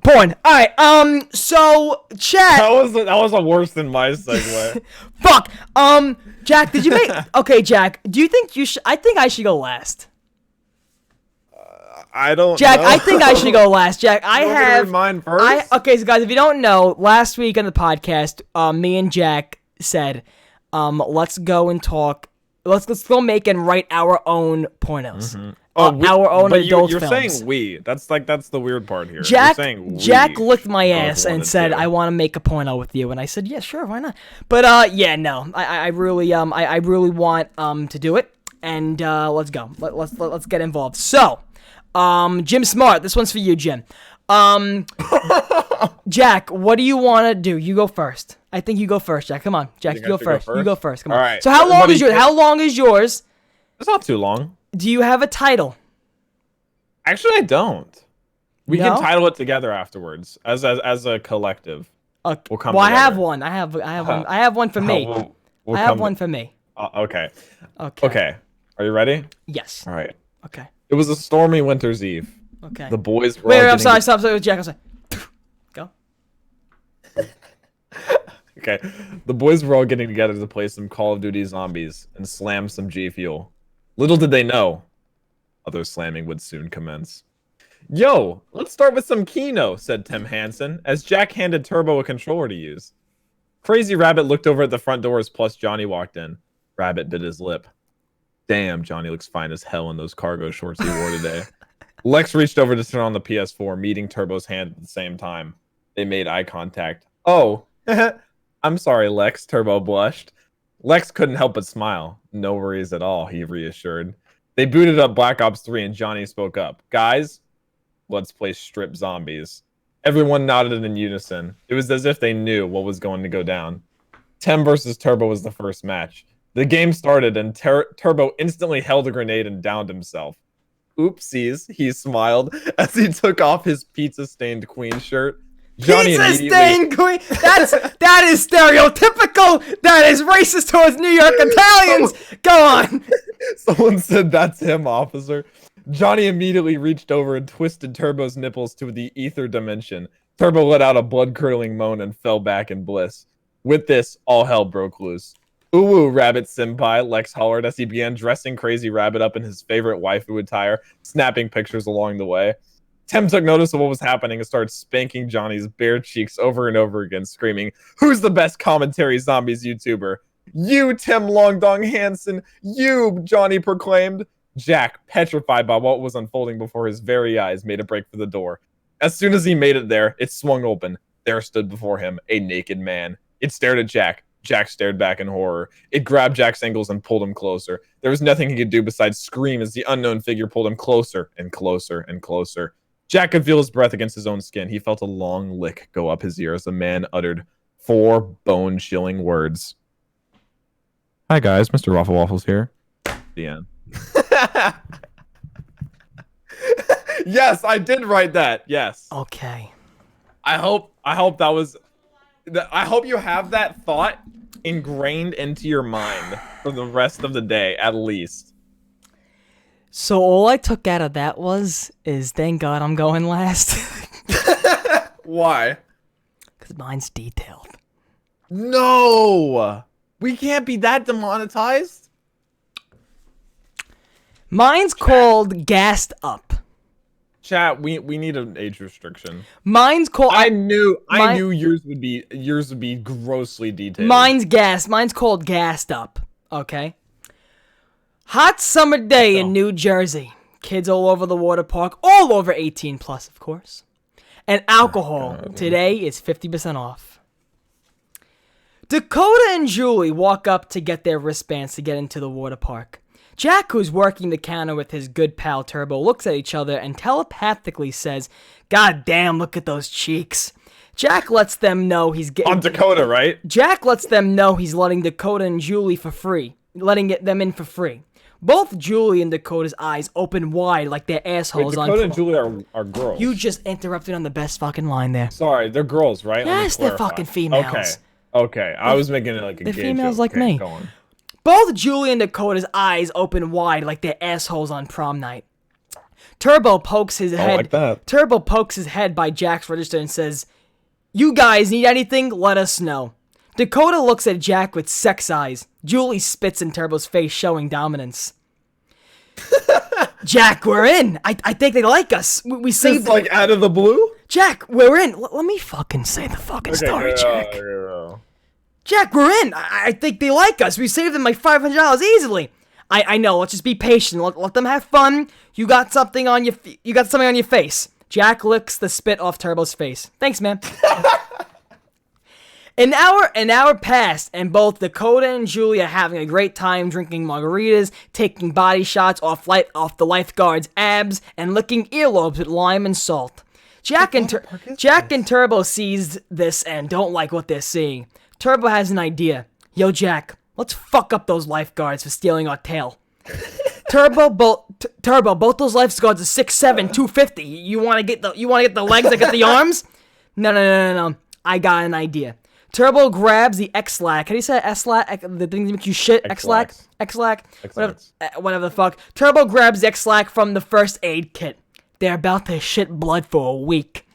Speaker 2: Porn. All right. So chat.
Speaker 3: That was worse than my segue.
Speaker 2: Fuck. Jack, did you make? Okay, Jack. Do you think you should? I think I should go last.
Speaker 3: I don't.
Speaker 2: Jack,
Speaker 3: know.
Speaker 2: I think I should go last. Jack, I have
Speaker 3: mine first.
Speaker 2: Okay, so guys, if you don't know, last week on the podcast, me and Jack said, let's go and talk. Let's go make and write our own pornos. Our own adult films.
Speaker 3: You're saying we. That's the weird part here.
Speaker 2: Jack licked my ass and said, "I want to make a porno with you," and I said, "Yeah, sure, why not?" But yeah, no, I really want to do it, and let's go. Let's get involved. So, Jim Smart, this one's for you, Jim. Jack, what do you want to do? You go first. I think you go first, Jack. Come on, Jack, you go first. You go first. Come on.
Speaker 3: All right.
Speaker 2: So how long is yours?
Speaker 3: It's not too long.
Speaker 2: Do you have a title?
Speaker 3: Actually, I don't. We can title it together afterwards as a collective.
Speaker 2: We'll come together. I have one. I have one. I have one for me. I have one for me.
Speaker 3: Okay. Are you ready?
Speaker 2: Yes.
Speaker 3: All right.
Speaker 2: Okay.
Speaker 3: It was a stormy winter's eve.
Speaker 2: Okay.
Speaker 3: The boys were
Speaker 2: Wait,
Speaker 3: all
Speaker 2: I'm sorry.
Speaker 3: getting-
Speaker 2: Stop. Jack, I'm sorry. Go.
Speaker 3: Okay. The boys were all getting together to play some Call of Duty Zombies and slam some G Fuel. Little did they know, other slamming would soon commence. Yo, let's start with some Kino, said Tim Hansen, as Jack handed Turbo a controller to use. Crazy Rabbit looked over at the front door as Plus Johnny walked in. Rabbit bit his lip. Damn, Johnny looks fine as hell in those cargo shorts he wore today. Lex reached over to turn on the PS4, meeting Turbo's hand at the same time. They made eye contact. Oh, I'm sorry, Lex, Turbo blushed. Lex couldn't help but smile. No worries at all, he reassured. They booted up Black Ops 3 and Johnny spoke up. Guys, let's play Strip Zombies. Everyone nodded in unison. It was as if they knew what was going to go down. Tim versus Turbo was the first match. The game started and Turbo instantly held a grenade and downed himself. Oopsies, he smiled as he took off his pizza-stained Queen shirt. Johnny
Speaker 2: Pizza-stained Queen. That is stereotypical. That is racist towards New York Italians. Go on.
Speaker 3: Someone said that's him, officer. Johnny immediately reached over and twisted Turbo's nipples to the ether dimension. Turbo let out a blood-curdling moan and fell back in bliss. With this, all hell broke loose. Ooh, Rabbit Senpai, Lex hollered as he began dressing Crazy Rabbit up in his favorite waifu attire, snapping pictures along the way. Tim took notice of what was happening and started spanking Johnny's bare cheeks over and over again, screaming, "Who's the best commentary zombies YouTuber?" "You, Tim Longdong Hansen! You!" Johnny proclaimed. Jack, petrified by what was unfolding before his very eyes, made a break for the door. As soon as he made it there, it swung open. There stood before him a naked man. It stared at Jack. Jack stared back in horror. It grabbed Jack's ankles and pulled him closer. There was nothing he could do besides scream as the unknown figure pulled him closer and closer and closer. Jack could feel his breath against his own skin. He felt a long lick go up his ear as the man uttered 4 bone-chilling words. "Hi guys, Mr. Waffle Waffles here." The end. Yes, I did write that. Yes.
Speaker 2: Okay.
Speaker 3: I hope that was. I hope you have that thought ingrained into your mind for the rest of the day, at least.
Speaker 2: So all I took out of that is thank God I'm going last.
Speaker 3: Why?
Speaker 2: Because mine's detailed.
Speaker 3: No, we can't be that demonetized.
Speaker 2: Mine's called Gassed Up.
Speaker 3: Chat, we need an age restriction.
Speaker 2: Mine's called.
Speaker 3: I knew yours would be grossly detailed.
Speaker 2: Mine's called Gassed Up. Okay. Hot summer day in New Jersey. Kids all over the water park, all over 18 plus, of course. And alcohol today is 50% off. Dakota and Julie walk up to get their wristbands to get into the water park. Jack, who's working the counter with his good pal Turbo, looks at each other and telepathically says, "God damn, look at those cheeks." Jack lets them know he's getting...
Speaker 3: On Dakota, right?
Speaker 2: Jack lets them know he's letting Dakota and Julie for free. Them in for free. Both Julie and Dakota's eyes open wide like their assholes on...
Speaker 3: Dakota and Julie are girls.
Speaker 2: You just interrupted on the best fucking line there.
Speaker 3: Sorry, they're girls, right?
Speaker 2: Yes, they're fucking females.
Speaker 3: Okay. I was making it like a
Speaker 2: They're
Speaker 3: gay
Speaker 2: females
Speaker 3: joke.
Speaker 2: like me.
Speaker 3: Go on.
Speaker 2: Both Julie and Dakota's eyes open wide like their assholes on prom night. Turbo pokes his head.
Speaker 3: like that.
Speaker 2: Turbo pokes his head by Jack's register and says, "You guys need anything? Let us know." Dakota looks at Jack with sex eyes. Julie spits in Turbo's face, showing dominance. "Jack, we're in. I think they like us. We saved
Speaker 3: Just like out of the blue?
Speaker 2: Jack, we're in. Let me fucking say the fucking story, Jack. Jack, we're in. I think they like us. We saved them like $500 easily. I know. Let's just be patient. Let them have fun. You got something on your face. Jack licks the spit off Turbo's face. Thanks, man. An hour passed, and both Dakota and Julie are having a great time drinking margaritas, taking body shots off the lifeguard's abs, and licking earlobes with lime and salt. Jack and Turbo sees this and don't like what they're seeing. Turbo has an idea. "Yo, Jack, let's fuck up those lifeguards for stealing our tail." Turbo, both those lifeguards are 6'7", 250. You want to get the legs? I get the arms? No. I got an idea. Turbo grabs the X-Lac. How do you say S-Lac? The thing that makes you shit? X-Lac? X-Lac? Whatever the fuck. Turbo grabs the X-Lac from the first aid kit. They're about to shit blood for a week.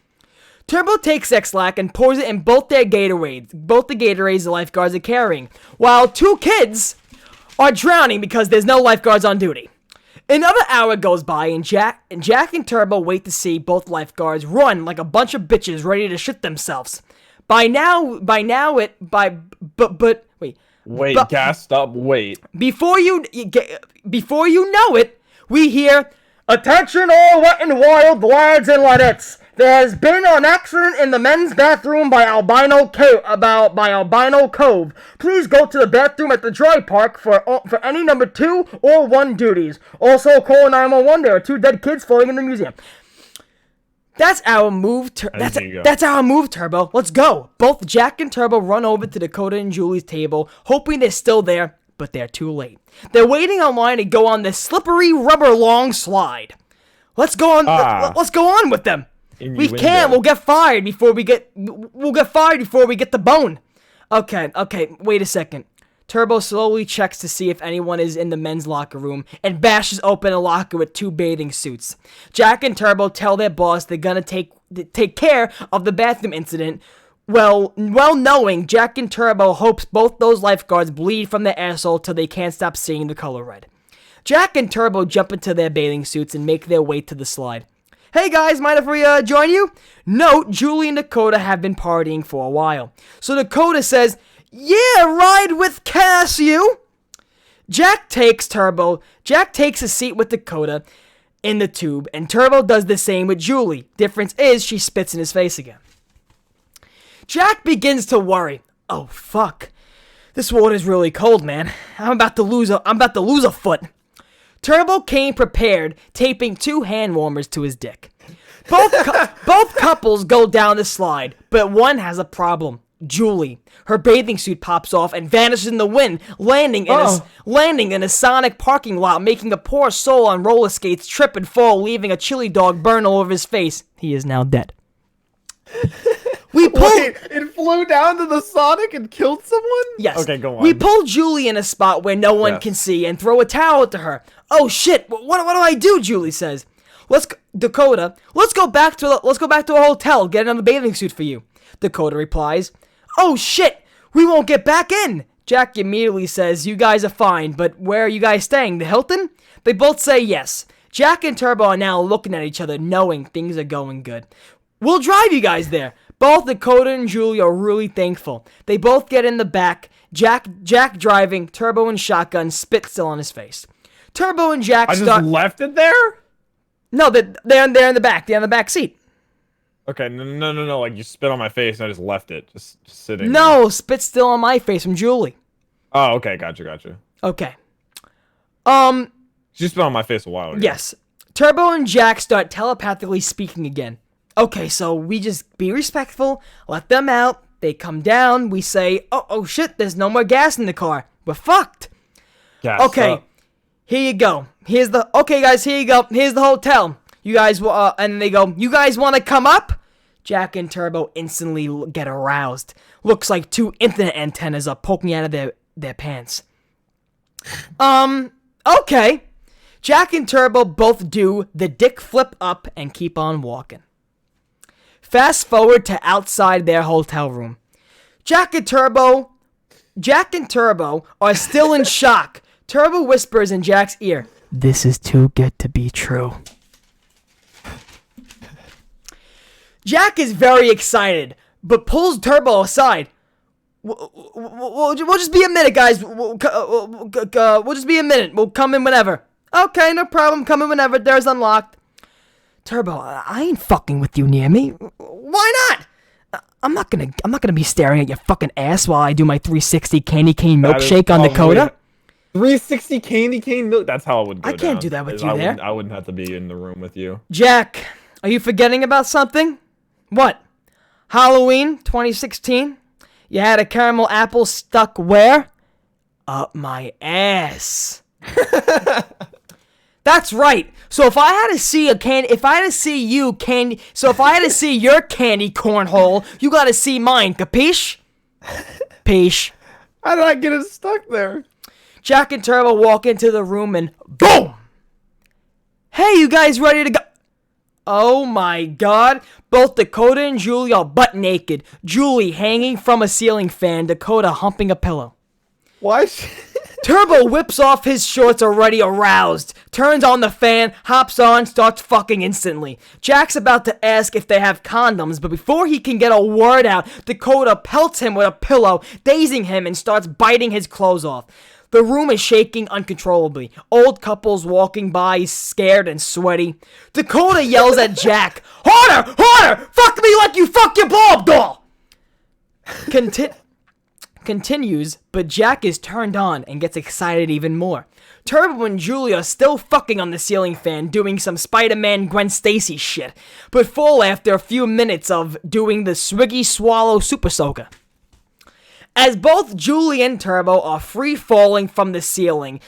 Speaker 2: Turbo takes X-Lac and pours it in both their Gatorades. Both the Gatorades the lifeguards are carrying. While 2 kids are drowning because there's no lifeguards on duty. Another hour goes by and Jack and Turbo wait to see both lifeguards run like a bunch of bitches ready to shit themselves. Wait,
Speaker 3: gassed up, wait.
Speaker 2: Before you know it, we hear, "Attention all wet and wild lads and ladettes. There has been an accident in the men's bathroom by Albino Cove. Please go to the bathroom at the dry park for any number 2 or 1 duties. Also call 911. There are 2 dead kids floating in the museum." That's our move. That's our move, Turbo. Let's go. Both Jack and Turbo run over to Dakota and Julie's table, hoping they're still there, but they're too late. They're waiting online to go on this slippery rubber long slide. Let's go on. Let's go on with them. We can't. We'll get fired before we get. We'll get fired before we get the bone. Okay. Wait a second. Turbo slowly checks to see if anyone is in the men's locker room and bashes open a locker with 2 bathing suits. Jack and Turbo tell their boss they're gonna take care of the bathroom incident. Well knowing Jack and Turbo hopes both those lifeguards bleed from their asshole till they can't stop seeing the color red. Jack and Turbo jump into their bathing suits and make their way to the slide. "Hey guys, mind if we join you?" Note, Julie and Dakota have been partying for a while. So Dakota says, "Yeah, ride with Cass, you." Jack takes a seat with Dakota in the tube, and Turbo does the same with Julie. Difference is she spits in his face again. Jack begins to worry. Oh fuck. This water's really cold, man. I'm about to lose a foot. Turbo came prepared, taping 2 hand warmers to his dick. Both couples go down the slide, but one has a problem. Julie. Her bathing suit pops off and vanishes in the wind, landing in a Sonic parking lot, making a poor soul on roller skates trip and fall, leaving a chili dog burn all over his face. He is now dead. Wait,
Speaker 3: it flew down to the Sonic and killed someone?
Speaker 2: Yes.
Speaker 3: Okay, go on.
Speaker 2: We pull Julie in a spot where no one can see and throw a towel to her. "Oh shit, what do I do?" Julie says. Dakota, let's go back to a hotel, get another bathing suit for you. Dakota replies, "Oh shit, we won't get back in." Jack immediately says, "You guys are fine, but where are you guys staying? The Hilton?" They both say yes. Jack and Turbo are now looking at each other, knowing things are going good. "We'll drive you guys there." Both Dakota and Julie are really thankful. They both get in the back, Jack driving, Turbo in shotgun, spit still on his face. Turbo and Jack
Speaker 3: just left it there?
Speaker 2: No, they're in the back. They're in the back seat.
Speaker 3: Okay, no. Like, you spit on my face and I just left it. Just sitting
Speaker 2: No, there. Spit still on my face from Julie.
Speaker 3: Oh, okay. Gotcha.
Speaker 2: Okay.
Speaker 3: She spit on my face a while ago.
Speaker 2: Yes. Turbo and Jack start telepathically speaking again. Okay, so we just be respectful, let them out, they come down, we say, oh shit, there's no more gas in the car. We're fucked.
Speaker 3: Gas
Speaker 2: okay,
Speaker 3: up.
Speaker 2: Here you go. Okay guys, here you go. Here's the hotel. You guys, and they go, "You guys want to come up?" Jack and Turbo instantly get aroused. Looks like 2 internet antennas are poking out of their pants. Okay. Jack and Turbo both do the dick flip up and keep on walking. Fast forward to outside their hotel room. Jack and Turbo are still in shock. Turbo whispers in Jack's ear, "This is too good to be true." Jack is very excited, but pulls Turbo aside. We'll just be a minute, guys. We'll just be a minute. We'll come in whenever. Okay, no problem. Come in whenever. Door's unlocked. Turbo, I ain't fucking with you near me. Why not? I'm not gonna be staring at your fucking ass while I do my 360 candy cane milkshake on Dakota.
Speaker 3: 360 candy cane milk. That's how it would go.
Speaker 2: I can't do that with you there.
Speaker 3: I wouldn't have to be in the room with you.
Speaker 2: Jack, are you forgetting about something? What? Halloween 2016? You had a caramel apple stuck where? Up my ass. That's right. So if I had to see your candy cornhole, you gotta see mine, capiche? Peace.
Speaker 3: How did I get it stuck there?
Speaker 2: Jack and Turbo walk into the room and boom! Hey, you guys ready to go? Oh my god. Both Dakota and Julie are butt naked. Julie hanging from a ceiling fan, Dakota humping a pillow.
Speaker 3: Why?
Speaker 2: Turbo whips off his shorts already aroused, turns on the fan, hops on, starts fucking instantly. Jack's about to ask if they have condoms, but before he can get a word out, Dakota pelts him with a pillow, dazing him and starts biting his clothes off. The room is shaking uncontrollably. Old couples walking by, scared and sweaty. Dakota yells at Jack, "Harder! Harder! Fuck me like you fuck your blow-up doll!" Continues, but Jack is turned on and gets excited even more. Turbo and Julie are still fucking on the ceiling fan, doing some Spider-Man Gwen Stacy shit, but fall after a few minutes of doing the Swiggy Swallow Super Soaker. As both Julie and Turbo are free falling from the ceiling.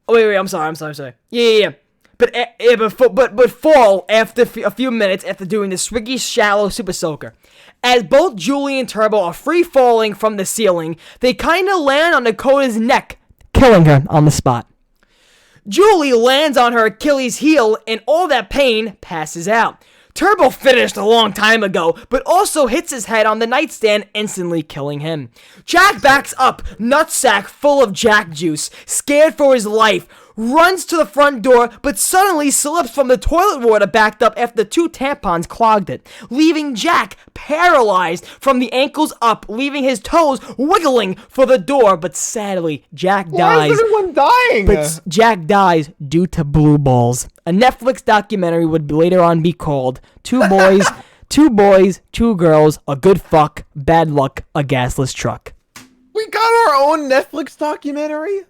Speaker 2: Oh, wait, I'm sorry. Yeah. But fall after a few minutes after doing the Swiggy Shallow Super Soaker. As both Julie and Turbo are free falling from the ceiling, they kinda land on Dakota's neck, killing her on the spot. Julie lands on her Achilles heel and all that pain passes out. Turbo finished a long time ago, but also hits his head on the nightstand, instantly killing him. Jack backs up, nutsack full of Jack juice, scared for his life, runs to the front door, but suddenly slips from the toilet water backed up after 2 tampons clogged it, leaving Jack paralyzed from the ankles up, leaving his toes wiggling for the door, but sadly, Jack dies.
Speaker 3: Why is everyone dying?
Speaker 2: But Jack dies due to blue balls. A Netflix documentary would later on be called Two Boys, Two Girls, A Good Fuck, Bad Luck, A Gasless Truck.
Speaker 3: We got our own Netflix documentary?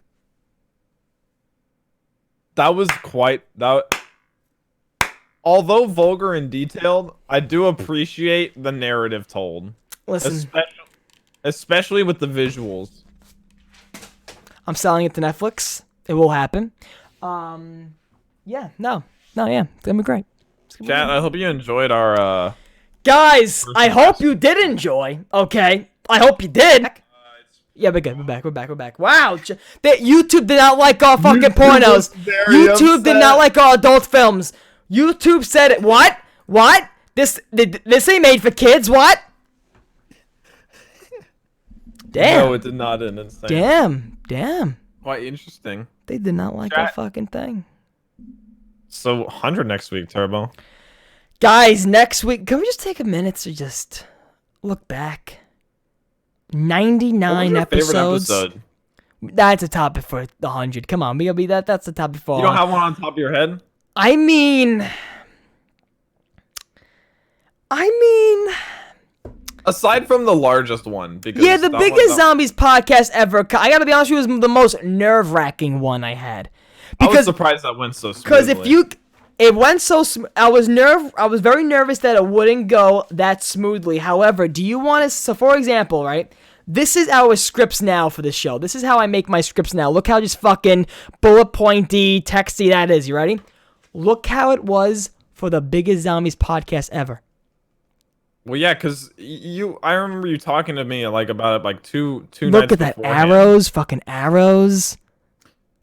Speaker 3: That was quite... Although vulgar and detailed, I do appreciate the narrative told.
Speaker 2: Listen.
Speaker 3: Especially with the visuals.
Speaker 2: I'm selling it to Netflix. It will happen. Yeah, it's gonna be great.
Speaker 3: Chat, I hope you enjoyed our,
Speaker 2: Guys, I hope you did enjoy, okay? I hope you did. Yeah, we're good. We're back. Wow. That YouTube did not like our fucking pornos. YouTube did not like our adult films. YouTube said it. What? This ain't made for kids. What? Damn.
Speaker 3: No, it did not.
Speaker 2: Damn.
Speaker 3: Quite interesting.
Speaker 2: They did not like our fucking thing.
Speaker 3: So 100 next week, Turbo.
Speaker 2: Guys, next week, can we just take a minute to just look back? 99 episodes.
Speaker 3: Episode?
Speaker 2: That's a topic for 100. Come on, that's the topic for.
Speaker 3: You don't have one on top of your head?
Speaker 2: I mean,
Speaker 3: aside from the largest one, because
Speaker 2: yeah, the biggest zombies podcast ever. I gotta be honest with you, was the most nerve-wracking one I had.
Speaker 3: I was surprised that went so smoothly.
Speaker 2: Because it went so smooth. I was very nervous that it wouldn't go that smoothly. However, do you want to? So, for example, right? This is our scripts now for the show. This is how I make my scripts now. Look how just fucking bullet pointy, texty that is. You ready? Look how it was for the biggest zombies podcast ever.
Speaker 3: Well, yeah, because I remember you talking to me like about it like two nights beforehand.
Speaker 2: Look at that arrows,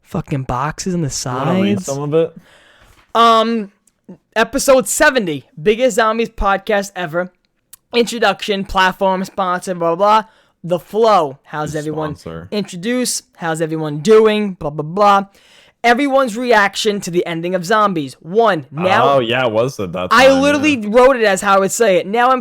Speaker 2: fucking boxes on the sides.
Speaker 3: You want to read some of it?
Speaker 2: Episode 70, biggest zombies podcast ever. Introduction, platform, sponsor, blah, blah, blah. The flow, how's everyone introduce, how's everyone doing, blah, blah, blah. Everyone's reaction to the ending of Zombies. Now,
Speaker 3: oh, yeah, it was at that time.
Speaker 2: I literally wrote it as how I would say it. Now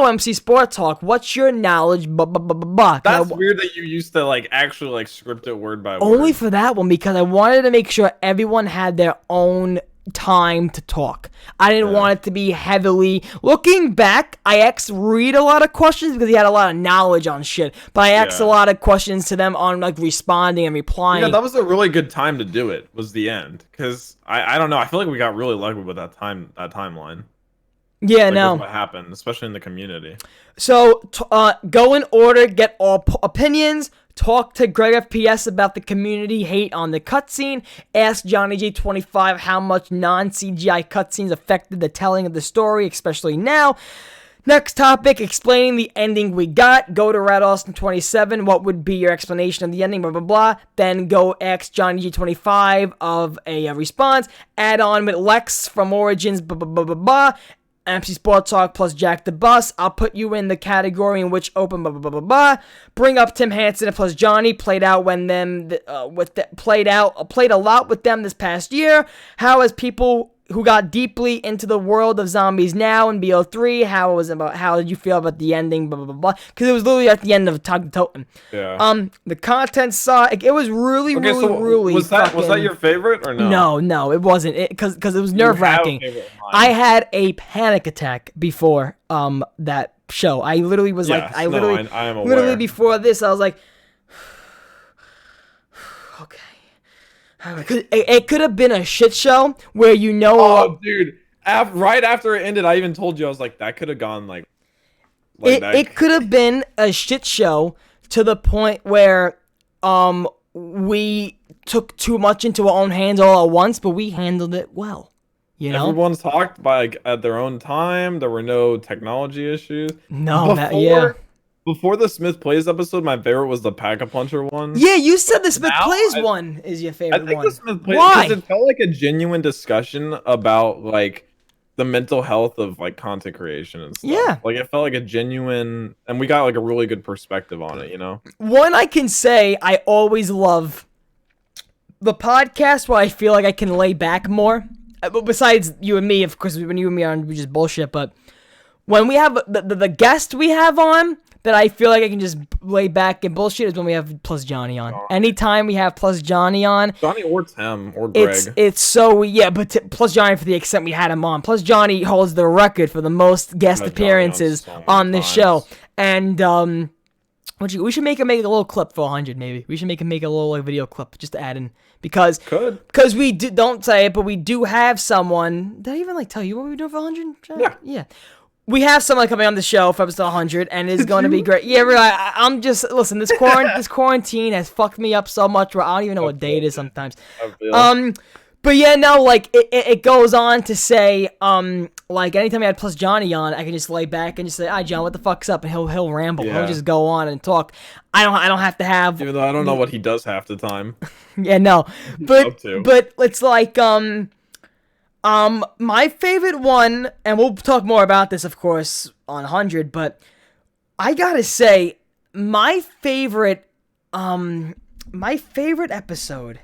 Speaker 2: MC Sport Talk, what's your knowledge, blah, blah, blah, blah, blah.
Speaker 3: That's weird that you used to, like, actually, like, script it word by word.
Speaker 2: Only for that one, because I wanted to make sure everyone had their own time to talk. I didn't want it to be heavily looking back. I read a lot of questions because he had a lot of knowledge on shit, but I asked a lot of questions to them on like responding and replying.
Speaker 3: Yeah, that was a really good time to do it. Was the end, because I don't know, I feel like we got really lucky with that timeline.
Speaker 2: Yeah,
Speaker 3: like,
Speaker 2: no.
Speaker 3: What happened, especially in the community.
Speaker 2: So go in order, get all opinions. Talk to Greg FPS about the community hate on the cutscene. Ask Johnny J25 how much non-CGI cutscenes affected the telling of the story, especially now. Next topic, explaining the ending we got. Go to Red Austin 27. What would be your explanation of the ending? Blah, blah, blah. Then go ask Johnny G25 of a response. Add on with Lex from Origins. Blah, blah, blah, blah, blah. MC Sport Talk plus Jack the Bus. I'll put you in the category in which open blah, blah, blah, blah, blah. Bring up Tim Hansen plus Johnny. Played out when them played a lot with them this past year. How has people who got deeply into the world of zombies now in BO3, how did you feel about the ending, blah, blah, blah, blah, because it was literally at the end of Tag Totem.
Speaker 3: Yeah.
Speaker 2: The content it was really, really
Speaker 3: was that your favorite or no?
Speaker 2: No, it wasn't, because it was nerve-wracking. I had a panic attack before, that show. I literally was I am aware. Literally before this, I was like, okay. It could have been a shit show where
Speaker 3: Oh, dude! Right after it ended, I even told you I was like, that could have gone like
Speaker 2: it could have been a shit show to the point where we took too much into our own hands all at once, but we handled it well. You know,
Speaker 3: everyone's talked at their own time. There were no technology issues. Before the Smith Plays episode, my favorite was the Pack-a-Puncher one.
Speaker 2: Yeah, you said the Smith Plays one is your favorite one. I think the Smith Plays,
Speaker 3: because it felt like a genuine discussion about like the mental health of like content creation and stuff.
Speaker 2: Yeah,
Speaker 3: like it felt like a genuine, and we got like a really good perspective on it. You know,
Speaker 2: one I can say I always love the podcast where I feel like I can lay back more. But besides you and me, of course, when you and me are on, we just bullshit. But when we have the guest we have on, that I feel like I can just lay back and bullshit is when we have plus Johnny on. Anytime we have plus Johnny on,
Speaker 3: Johnny or Tim or Greg,
Speaker 2: it's so but plus Johnny for the extent we had him on. Plus Johnny holds the record for the most guest appearances on this show. And we should make him make a little clip for 100 maybe. We should make him make a little video clip just to add in because we don't say it, but we do have someone. Did I even tell you what we were doing for 100? Yeah. We have someone coming on the show for episode 100, and it's going to be great. Yeah, really, I'm just listen. This quarantine has fucked me up so much where I don't even know what day it is sometimes. But yeah, no, it goes on to say, anytime I had plus Johnny on, I can just lay back and just say, "Hi, John, what the fuck's up?" And he'll ramble. Yeah. He'll just go on and talk. I don't have to have.
Speaker 3: Even though I don't know what he does half the time.
Speaker 2: Yeah, no, but it's like my favorite one, and we'll talk more about this, of course, on 100, but I gotta say, my favorite episode...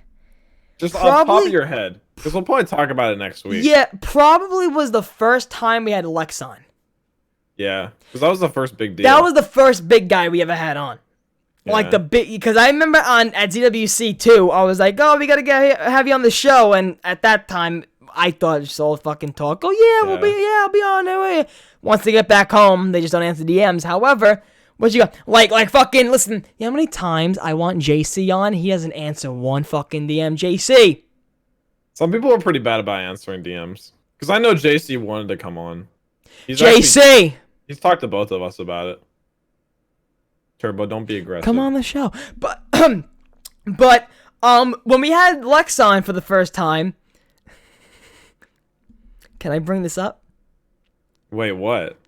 Speaker 3: Just off the top of your head, because we'll probably talk about it next week.
Speaker 2: Yeah, probably was the first time we had Lex on.
Speaker 3: Yeah, because that was the first big deal.
Speaker 2: That was the first big guy we ever had on. Yeah. Because I remember at ZWC too, I was like, oh, we gotta have you on the show, and at that time... I thought it's all fucking talk. Oh yeah, I'll be on there. Once they get back home, they just don't answer DMs. However, what you got? Like fucking listen. You know how many times I want JC on? He doesn't answer one fucking DM. JC.
Speaker 3: Some people are pretty bad about answering DMs. Because I know JC wanted to come on. He's talked to both of us about it. Turbo, don't be aggressive.
Speaker 2: Come on the show. But when we had Lex on for the first time. Can I bring this up?
Speaker 3: Wait, what?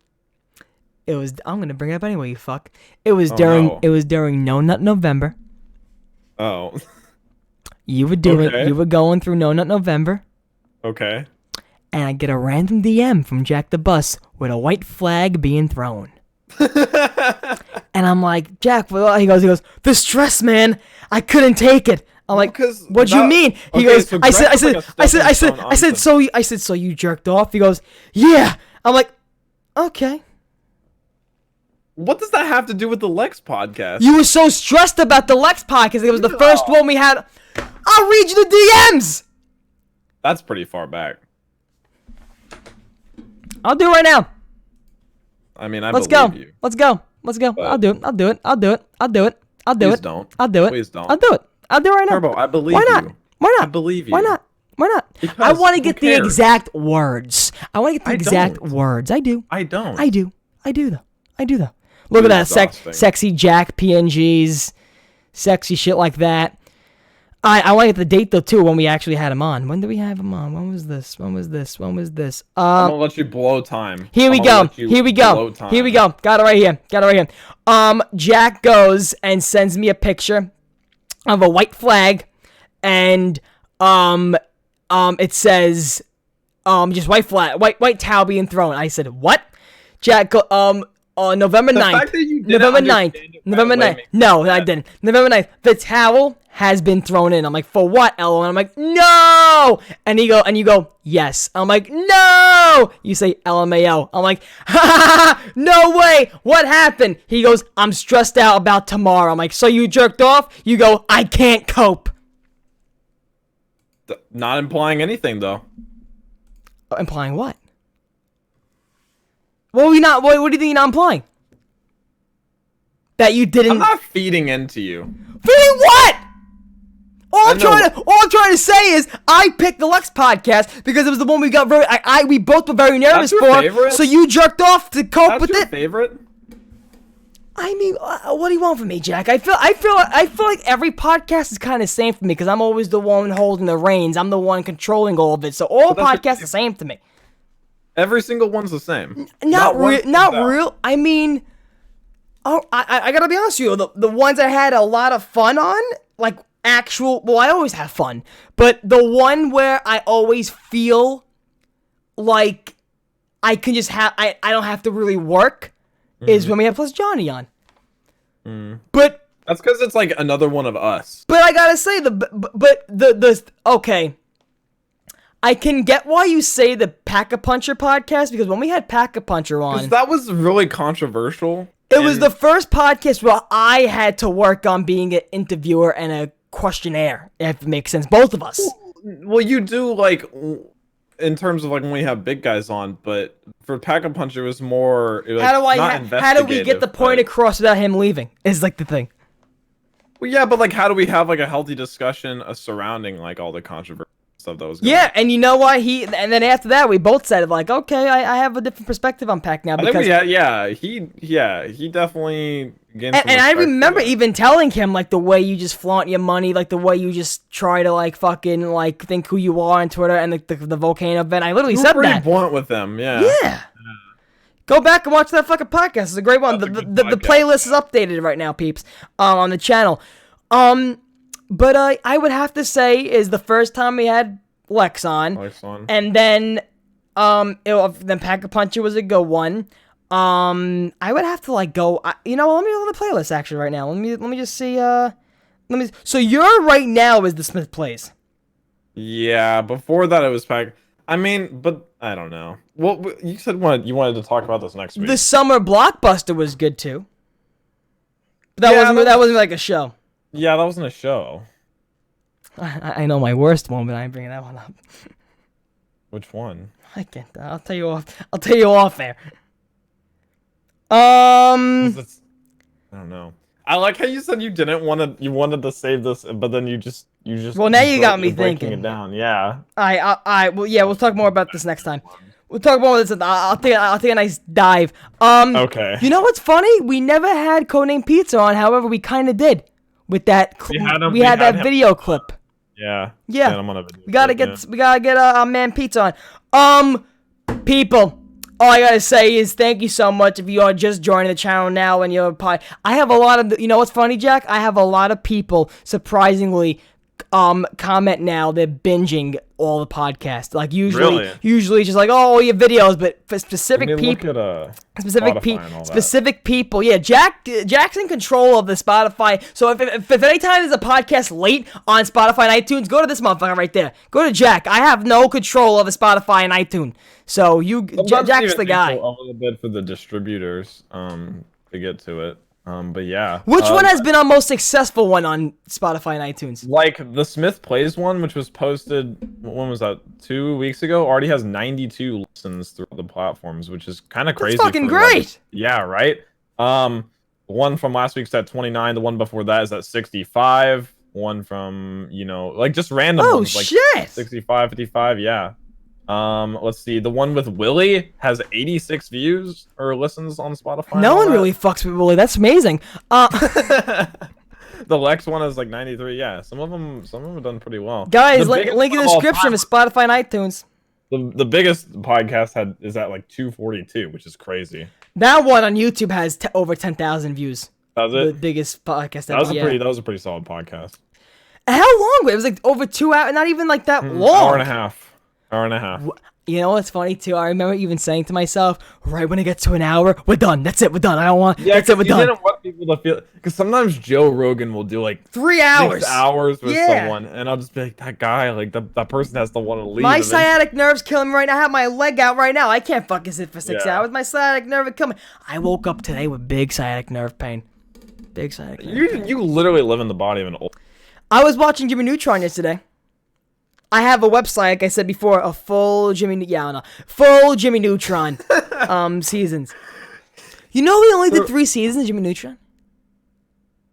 Speaker 2: I'm gonna bring it up anyway, you fuck. It was during No Nut November.
Speaker 3: Oh.
Speaker 2: You were going through No Nut November.
Speaker 3: Okay.
Speaker 2: And I get a random DM from Jack the Bus with a white flag being thrown. And I'm like, Jack, what? He goes, the stress, man. I couldn't take it. I'm like, what do you mean? He goes, so I said, so you jerked off? He goes, yeah. I'm like, okay.
Speaker 3: What does that have to do with the Lex podcast?
Speaker 2: You were so stressed about the Lex podcast. It was the first one we had. I'll read you the DMs.
Speaker 3: That's pretty far back.
Speaker 2: I'll do it right now.
Speaker 3: I mean,
Speaker 2: Let's go. I'll do it.
Speaker 3: Please don't.
Speaker 2: I'll do it right now.
Speaker 3: Turbo, I believe
Speaker 2: Why not?
Speaker 3: you.
Speaker 2: Why not?
Speaker 3: I believe you.
Speaker 2: Why not?
Speaker 3: Because
Speaker 2: I want to get the
Speaker 3: cares?
Speaker 2: exact words. I want to get the exact
Speaker 3: don't.
Speaker 2: words. I do.
Speaker 3: I don't.
Speaker 2: I do though. Look at that sexy Jack PNGs, sexy shit like that. I want to get the date though too when we actually had him on. When did we have him on? When was this?
Speaker 3: I'm gonna let you blow time.
Speaker 2: Here we go. Here we go. Here we go. Got it right here. Got it right here. Jack goes and sends me a picture of a white flag, and it says just white flag, white towel being thrown. I said, what? Jack on November 9th. November 9th. November 9th. No, I didn't. November 9th. The towel has been thrown in. I'm like, for what, LOL? And I'm like, no! And you go, yes. I'm like, no! You say LMAO. I'm like, ha, no way! What happened? He goes, I'm stressed out about tomorrow. I'm like, so you jerked off? You go, I can't cope.
Speaker 3: Not implying anything, though.
Speaker 2: Implying what? What do you think you're not implying? That you didn't...
Speaker 3: I'm not feeding into you.
Speaker 2: Feeding what? All I'm trying to say is I picked the Lux podcast because it was the one we got we both were very nervous for.
Speaker 3: Favorite?
Speaker 2: So you jerked off to cope with it.
Speaker 3: That's your favorite?
Speaker 2: I mean, what do you want from me, Jack? I feel like every podcast is kind of the same for me because I'm always the one holding the reins. I'm the one controlling all of it. So all podcasts are the same to me.
Speaker 3: Every single one's the same.
Speaker 2: Not real. I mean, I gotta be honest with you. The ones I had a lot of fun on, like actual. Well, I always have fun, but the one where I always feel like I can just have. I don't have to really work. Is when we have Plus Johnny on. But
Speaker 3: that's because it's like another one of us.
Speaker 2: But I gotta say the okay. I can get why you say the Pack-a-Puncher podcast because when we had Pack-a-Puncher on,
Speaker 3: that was really controversial.
Speaker 2: It was the first podcast where I had to work on being an interviewer and a questionnaire, if it makes sense. Both of us.
Speaker 3: Well, you do like in terms of like when we have big guys on, but for Pack-a-Puncher it was more. It was
Speaker 2: how do we get the point across without him leaving? Is like the thing.
Speaker 3: Well, yeah, but like, how do we have like a healthy discussion surrounding like all the controversy stuff that was going on?
Speaker 2: And you know what? And then after that, we both said like, okay, I have a different perspective on Pac now. Because
Speaker 3: he definitely gained some
Speaker 2: and I remember even telling him like the way you just flaunt your money, like the way you just try to like fucking like think who you are on Twitter and the volcano event. I literally said
Speaker 3: pretty
Speaker 2: that.
Speaker 3: Blunt with them, yeah.
Speaker 2: Yeah. Go back and watch that fucking podcast. It's a great one. The playlist is updated right now, peeps, on the channel. But I would have to say is the first time we had Lex on. And then then Pack-a-Puncher was a good one. I would have to like go. Let me go to the playlist actually right now. Let me just see. So your right now is the Smith Plays.
Speaker 3: Yeah. Before that, it was Pack. I mean, but I don't know. Well, you said you wanted to talk about this next week.
Speaker 2: The Summer Blockbuster was good too. But that wasn't like a show.
Speaker 3: Yeah, that wasn't a show.
Speaker 2: I know my worst one, but I ain't bringing that one up.
Speaker 3: Which one?
Speaker 2: I can't. I'll tell you off air. I
Speaker 3: don't know. I like how you said you wanted to save this, but then you just.
Speaker 2: Well, now you got me thinking.
Speaker 3: It down, yeah.
Speaker 2: Well, yeah, we'll talk more about this next time. We'll talk more about this. I'll take a nice dive.
Speaker 3: Okay.
Speaker 2: You know what's funny? We never had Codename Pizza on. However, we kind of did with that. We had that video clip.
Speaker 3: Yeah.
Speaker 2: Yeah. We gotta get our man Pizza on. People. All I gotta say is thank you so much if you are just joining the channel now and you're I have a lot of, you know what's funny, Jack? I have a lot of people, surprisingly, comment now they're binging all the podcasts. Like usually just like, oh, your videos, but for specific people, specific people. Yeah, Jack's in control of the Spotify. So if any time there's a podcast late on Spotify and iTunes, go to this motherfucker right there. Go to Jack. I have no control of the Spotify and iTunes. So Jack's the guy.
Speaker 3: A little bit for the distributors to get to it. But yeah.
Speaker 2: Which one has been our most successful one on Spotify and iTunes?
Speaker 3: Like the Smith Plays one, which was posted, when was that? 2 weeks ago, already has 92 listens through the platforms, which is kind of crazy.
Speaker 2: That's fucking great.
Speaker 3: Yeah, right? The one from last week's at 29. The one before that is at 65. One from, like just random ones. Like
Speaker 2: shit!
Speaker 3: 65, 55, yeah. Let's see. The one with Willie has 86 views or listens on Spotify.
Speaker 2: No one really fucks with Willie. That's amazing.
Speaker 3: The Lex one is like 93. Yeah, some of them have done pretty well.
Speaker 2: Guys,
Speaker 3: The
Speaker 2: link
Speaker 3: biggest
Speaker 2: in the
Speaker 3: one of all
Speaker 2: description
Speaker 3: time-
Speaker 2: of Spotify and iTunes.
Speaker 3: The biggest podcast is at like 242, which is crazy.
Speaker 2: That one on YouTube has over 10,000 views.
Speaker 3: That was
Speaker 2: The
Speaker 3: it.
Speaker 2: biggest podcast
Speaker 3: That was
Speaker 2: ever.
Speaker 3: that was a pretty solid podcast.
Speaker 2: How long? It was like over 2 hours. Not even like that long.
Speaker 3: Hour and a half. Hour and a half.
Speaker 2: You know what's funny too? I remember even saying to myself, right when it gets to an hour, we're done. That's it. We're done. I don't want.
Speaker 3: Yeah,
Speaker 2: that's it. We're
Speaker 3: you
Speaker 2: done.
Speaker 3: didn't want people to feel because sometimes Joe Rogan will do like
Speaker 2: 3 hours.
Speaker 3: 6 hours with
Speaker 2: Yeah.
Speaker 3: someone, and I'll just be like, that guy, like that person has to want to leave.
Speaker 2: My
Speaker 3: and then-
Speaker 2: sciatic nerve's killing me right now. I have my leg out right now. I can't fucking sit for 6
Speaker 3: Yeah.
Speaker 2: hours. My sciatic nerve is coming. I woke up today with big sciatic nerve pain. Big sciatic nerve.
Speaker 3: You literally live in the body of an old.
Speaker 2: I was watching Jimmy Neutron yesterday. I have a website, like I said before, a full Jimmy Neutron seasons. You know we only did 3 seasons of Jimmy Neutron?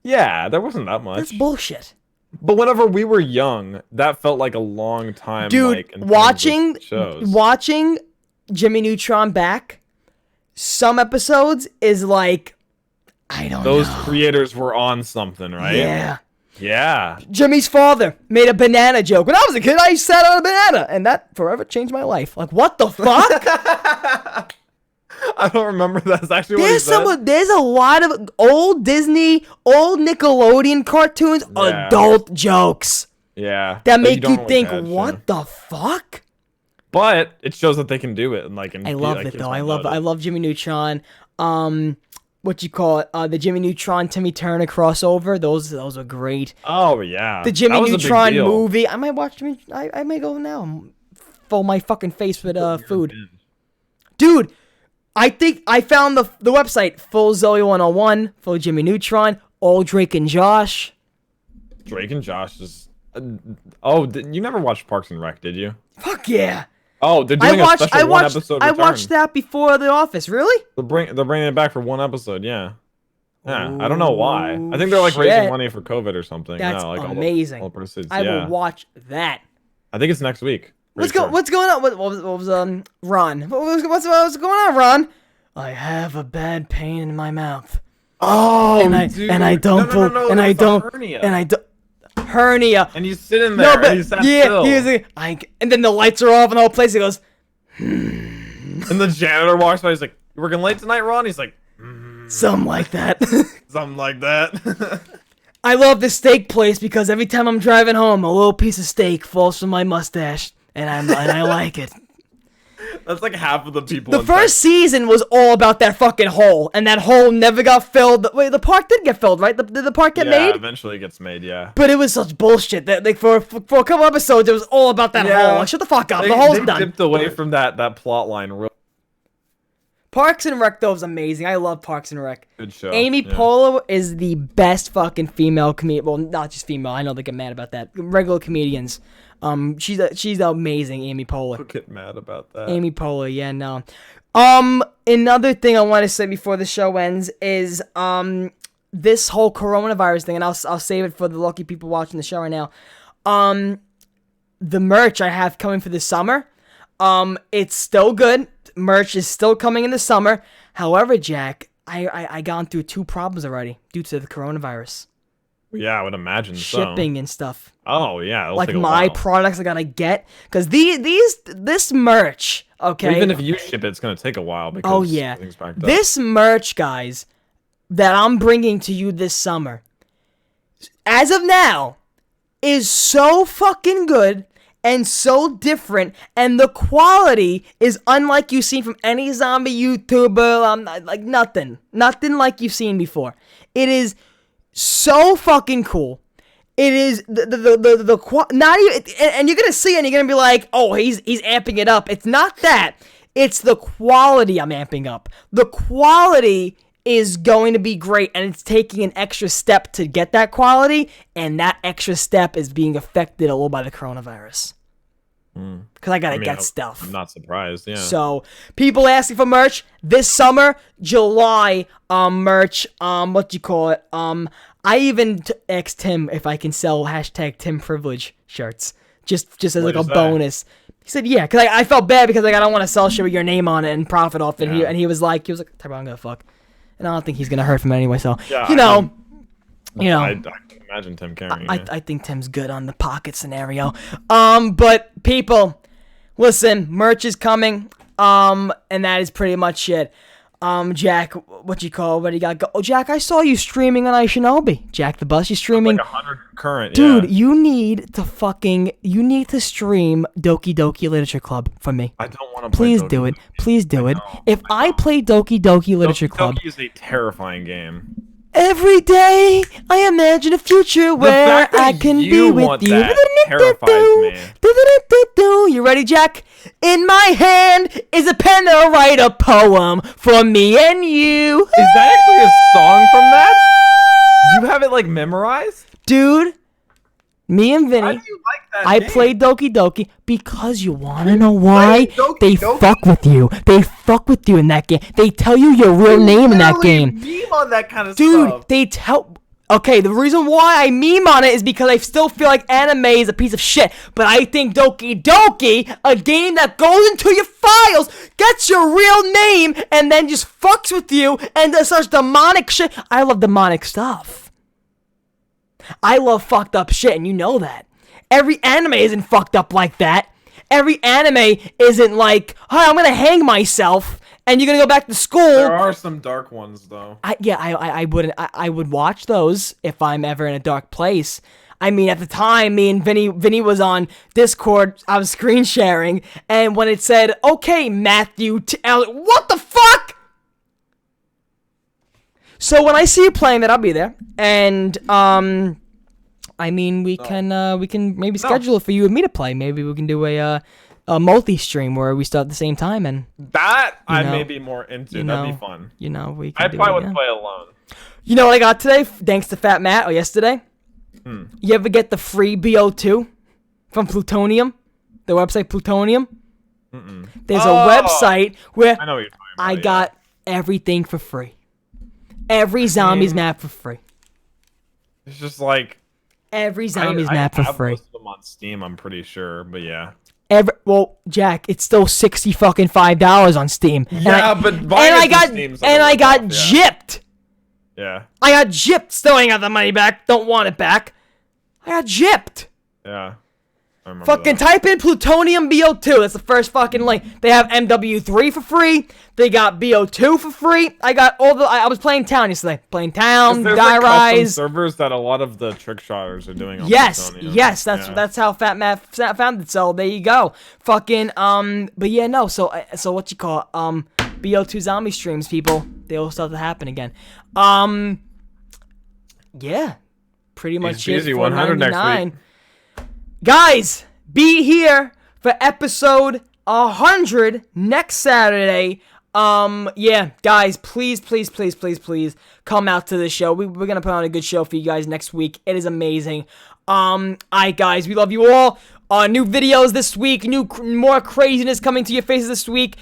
Speaker 3: Yeah, there wasn't that much.
Speaker 2: That's bullshit.
Speaker 3: But whenever we were young, that felt like a long time.
Speaker 2: Dude,
Speaker 3: like, in terms of
Speaker 2: watching Jimmy Neutron back, some episodes is like, I don't
Speaker 3: those
Speaker 2: know.
Speaker 3: creators were on something, right?
Speaker 2: Yeah.
Speaker 3: Yeah.
Speaker 2: Jimmy's father made a banana joke. When I was a kid, I sat on a banana, and that forever changed my life. Like, what the fuck?
Speaker 3: I don't remember that's actually what he said.
Speaker 2: There's a lot of old Disney, old Nickelodeon cartoons,
Speaker 3: Yeah.
Speaker 2: adult jokes
Speaker 3: Yeah.
Speaker 2: that
Speaker 3: you
Speaker 2: make
Speaker 3: don't
Speaker 2: you
Speaker 3: really
Speaker 2: think,
Speaker 3: catch,
Speaker 2: what
Speaker 3: yeah.
Speaker 2: the fuck?
Speaker 3: But it shows that they can do it, and
Speaker 2: I love it though. I love Jimmy Neutron. What you call it? The Jimmy Neutron Timmy Turner crossover. Those are great.
Speaker 3: Oh yeah.
Speaker 2: The Jimmy
Speaker 3: That was a big
Speaker 2: Neutron
Speaker 3: deal.
Speaker 2: movie. I might watch Jimmy. I may go now. Fill my fucking face with food. Dude, I think I found the website. Full Zoe 101. Full Jimmy Neutron. All Drake and Josh.
Speaker 3: Drake and Josh is. You never watched Parks and Rec, did you?
Speaker 2: Fuck yeah.
Speaker 3: Oh, they're doing a special one episode.
Speaker 2: I watched that before The Office. Really?
Speaker 3: They're bringing it back for one episode. Yeah. Yeah. I don't know why. I think they're like
Speaker 2: shit.
Speaker 3: raising money for COVID or something.
Speaker 2: That's
Speaker 3: like
Speaker 2: amazing.
Speaker 3: All the proceeds.
Speaker 2: I
Speaker 3: Yeah.
Speaker 2: will watch that.
Speaker 3: I think it's next week.
Speaker 2: What's
Speaker 3: Pretty
Speaker 2: going on? What was Ron? What's going on, Ron? I have a bad pain in my mouth.
Speaker 3: Oh,
Speaker 2: and I don't hernia.
Speaker 3: And he's sitting there.
Speaker 2: No, but
Speaker 3: and he sat
Speaker 2: yeah,
Speaker 3: still.
Speaker 2: he was like, and then the lights are off and the whole place. He goes,
Speaker 3: And the janitor walks by. He's like, "You working late tonight, Ron?" He's like,
Speaker 2: something like that.
Speaker 3: "Something like that."
Speaker 2: I love this steak place because every time I'm driving home, a little piece of steak falls from my mustache, and I like it.
Speaker 3: That's like half of the people.
Speaker 2: The
Speaker 3: in
Speaker 2: first season was all about that fucking hole, and that hole never got filled. Wait, the park did get filled, right? Did the park get
Speaker 3: Yeah,
Speaker 2: made?
Speaker 3: eventually it gets made. Yeah.
Speaker 2: But it was such bullshit that like for a couple episodes, it was all about that
Speaker 3: Yeah.
Speaker 2: hole. Like, shut the fuck up.
Speaker 3: They,
Speaker 2: The hole's
Speaker 3: they
Speaker 2: done.
Speaker 3: dipped away from that plot line. Real
Speaker 2: Parks and Rec though is amazing. I love Parks and Rec.
Speaker 3: good show.
Speaker 2: Amy
Speaker 3: yeah.
Speaker 2: Poehler is the best fucking female comedian. Well, not just female. I know they get mad about that. Regular comedians. She's amazing, Amy Poehler.
Speaker 3: Don't get mad about that.
Speaker 2: Amy Poehler, yeah, no. Another thing I want to say before the show ends is this whole coronavirus thing, and I'll save it for the lucky people watching the show right now. The merch I have coming for the summer, it's still good. Merch is still coming in the summer. However, Jack, I gone through 2 problems already due to the coronavirus.
Speaker 3: Yeah, I would imagine
Speaker 2: Shipping and stuff.
Speaker 3: Oh yeah, it'll
Speaker 2: Like
Speaker 3: take a
Speaker 2: my
Speaker 3: while.
Speaker 2: products I gotta get, because this merch, okay.
Speaker 3: Even if you ship it, it's gonna take a while because
Speaker 2: Oh yeah,
Speaker 3: everything's backed up.
Speaker 2: this merch, guys, that I'm bringing to you this summer, as of now, is so fucking good and so different, and the quality is unlike you've seen from any zombie YouTuber. Like nothing like you've seen before. It is so fucking cool. It is not even, and you're gonna see it and you're gonna be like, oh, he's amping it up. It's not that. It's the quality I'm amping up. The quality is going to be great, and it's taking an extra step to get that quality, and that extra step is being affected a little by the coronavirus. Because I gotta get stuff.
Speaker 3: I'm not surprised. Yeah.
Speaker 2: So, people asking for merch this summer, July, merch, what you call it, I even asked Tim if I can sell hashtag Tim Privilege shirts, just as like a bonus. He said, yeah, because I felt bad because like I don't want to sell shit with your name on it and profit off it.
Speaker 3: Yeah.
Speaker 2: And he was like, type I'm gonna fuck. And I don't think he's gonna hurt from it anyway, so,
Speaker 3: Yeah,
Speaker 2: you know.
Speaker 3: I can imagine Tim carrying it.
Speaker 2: I think Tim's good on the pocket scenario. But people, listen, merch is coming. And that is pretty much it. Jack, what you call? What do you got? Oh, Jack, I saw you streaming on IIWII. Jack the Bus, you streaming?
Speaker 3: Like 100 current,
Speaker 2: dude.
Speaker 3: yeah.
Speaker 2: You need to stream Doki Doki Literature Club for me.
Speaker 3: I don't want to.
Speaker 2: Please do it. Please do it. If I play Doki Doki Literature Club,
Speaker 3: Doki is a terrifying game.
Speaker 2: every day I imagine a future where
Speaker 3: fact that
Speaker 2: I can be
Speaker 3: you
Speaker 2: with
Speaker 3: want
Speaker 2: you.
Speaker 3: that terrifies me.
Speaker 2: You ready, Jack? In my hand is a pen to write a poem for me and you.
Speaker 3: Is that actually a song from that? Do you have it like memorized?
Speaker 2: Dude, me and
Speaker 3: Why
Speaker 2: Vinny,
Speaker 3: do you like that
Speaker 2: I
Speaker 3: game?
Speaker 2: played Doki Doki because you want to know why?
Speaker 3: Doki
Speaker 2: They
Speaker 3: Doki?
Speaker 2: fuck with you. They fuck with you in that game. They tell you your real name in that game.
Speaker 3: Meme on that kind of
Speaker 2: Dude,
Speaker 3: stuff.
Speaker 2: they tell... Okay, the reason why I meme on it is because I still feel like anime is a piece of shit. But I think Doki Doki, a game that goes into your files, gets your real name, and then just fucks with you, and does such demonic shit. I love demonic stuff. I love fucked up shit, and you know that. Every anime isn't fucked up like that. Every anime isn't like, oh, I'm gonna hang myself, and you're gonna go back to school.
Speaker 3: There are some dark ones though.
Speaker 2: I would watch those if I'm ever in a dark place. I mean, at the time, me and Vinny was on Discord. I was screen sharing, and when it said, "Okay, Matthew," I was like, what the fuck? So when I see you playing that, I'll be there, and I mean, we can maybe schedule it for you and me to play. Maybe we can do a multi-stream where we start at the same time, and
Speaker 3: That I
Speaker 2: know,
Speaker 3: may be more into. That'd be fun.
Speaker 2: You know, we can
Speaker 3: I
Speaker 2: do
Speaker 3: probably
Speaker 2: it,
Speaker 3: would
Speaker 2: yeah.
Speaker 3: play alone.
Speaker 2: You know what I got today, thanks to Fat Matt, or yesterday? You ever get the free BO2 from Plutonium? The website Plutonium? There's a website where
Speaker 3: I know what you're talking about.
Speaker 2: I got everything for free. Every zombies map for free.
Speaker 3: It's just like
Speaker 2: Every zombies map
Speaker 3: I
Speaker 2: for
Speaker 3: have
Speaker 2: free.
Speaker 3: most of them on Steam, I'm pretty sure, but yeah.
Speaker 2: Well, Jack, it's still $65 on Steam.
Speaker 3: Yeah, but
Speaker 2: and I got gypped.
Speaker 3: Yeah,
Speaker 2: I got gypped. Still ain't got the money back. Don't want it back. I got gypped.
Speaker 3: yeah. I remember
Speaker 2: Fucking
Speaker 3: that.
Speaker 2: type in Plutonium BO2. That's the first fucking link. They have MW3 for free. They got BO2 for free. I got all the... I was playing Town yesterday. Playing Town,
Speaker 3: There's
Speaker 2: Die
Speaker 3: like custom
Speaker 2: Rise.
Speaker 3: servers that a lot of the trick shotters are doing on
Speaker 2: Yes,
Speaker 3: Plutonium.
Speaker 2: yes,
Speaker 3: Yeah.
Speaker 2: that's how Fat Matt found it. So there you go. Fucking but yeah, no. So what you call BO2 zombie streams, people? They all start to happen again. Yeah, pretty much it.
Speaker 3: busy, 100 next week.
Speaker 2: Guys, be here for episode 100 next Saturday. Yeah, guys, please come out to the show. We're gonna put on a good show for you guys next week. It is amazing. Alright, guys, we love you all. New videos this week, more craziness coming to your faces this week.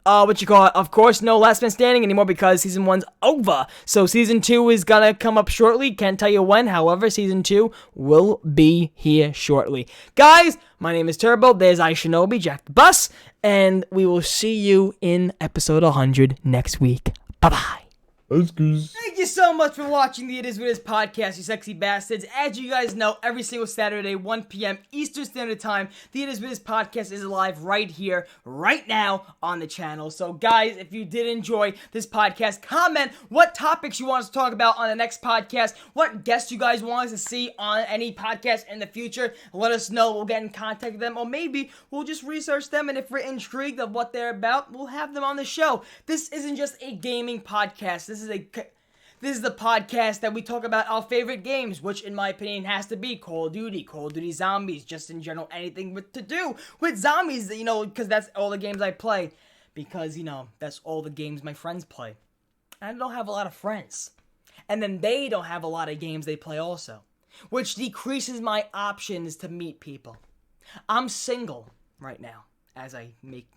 Speaker 2: Of course, no Last Man Standing anymore because Season 1's over. So Season 2 is gonna come up shortly. Can't tell you when. However, Season 2 will be here shortly. Guys, my name is Turbo. There's Shinobi, Jack the Bus. And we will see you in episode 100 next week. Bye-bye. Thank you so much for watching the It Is What It Is podcast, you sexy bastards. As you guys know, every single Saturday, 1 p.m. Eastern Standard Time, the It Is What It Is podcast is live right here, right now on the channel. So, guys, if you did enjoy this podcast, comment what topics you want us to talk about on the next podcast, what guests you guys want us to see on any podcast in the future. Let us know. We'll get in contact with them, or maybe we'll just research them, and if we're intrigued of what they're about, we'll have them on the show. This isn't just a gaming podcast. This is the podcast that we talk about our favorite games, which in my opinion has to be Call of Duty Zombies, just in general, anything to do with zombies, you know, because that's all the games I play. Because, you know, that's all the games my friends play. And I don't have a lot of friends. And then they don't have a lot of games they play also, which decreases my options to meet people. I'm single right now, as I make...